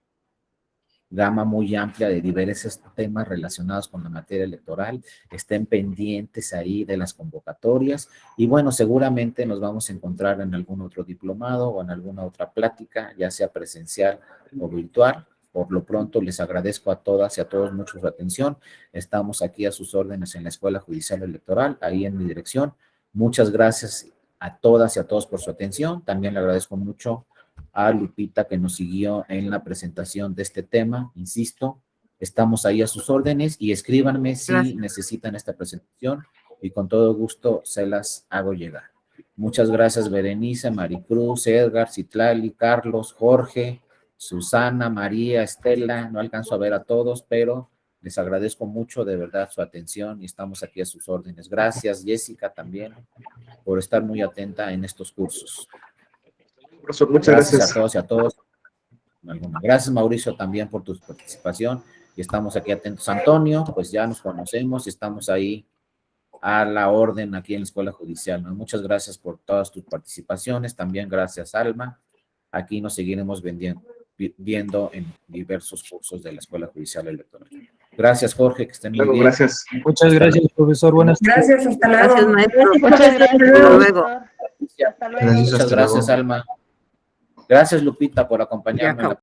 gama muy amplia de diversos temas relacionados con la materia electoral. Estén pendientes ahí de las convocatorias y bueno, seguramente nos vamos a encontrar en algún otro diplomado o en alguna otra plática, ya sea presencial o virtual. Por lo pronto les agradezco a todas y a todos mucho su atención. Estamos aquí a sus órdenes en la Escuela Judicial Electoral, ahí en mi dirección. Muchas gracias a todas y a todos por su atención. También le agradezco mucho a Lupita que nos siguió en la presentación de este tema. Insisto, estamos ahí a sus órdenes y escríbanme si necesitan esta presentación y con todo gusto se las hago llegar. Muchas gracias Berenice, Maricruz, Edgar, Citlali, Carlos, Jorge, Susana, María, Estela. No alcanzo a ver a todos, pero les agradezco mucho de verdad su atención y estamos aquí a sus órdenes. Gracias Jessica también por estar muy atenta en estos cursos. Profesor, muchas gracias. A todos y a todos. Gracias, Mauricio, también por tu participación. Y estamos aquí atentos. Antonio, pues ya nos conocemos y estamos ahí a la orden aquí en la Escuela Judicial, ¿no? Muchas gracias por todas tus participaciones. También gracias, Alma. Aquí nos seguiremos viendo en diversos cursos de la Escuela Judicial Electoral. Gracias, Jorge, que estén muy bien. Gracias. Muchas gracias, profesor. Buenas tardes. Gracias, hasta luego. Gracias, maestro. Muchas gracias. Hasta luego. Hasta luego. Muchas gracias, Alma. Gracias, Lupita, por acompañarme.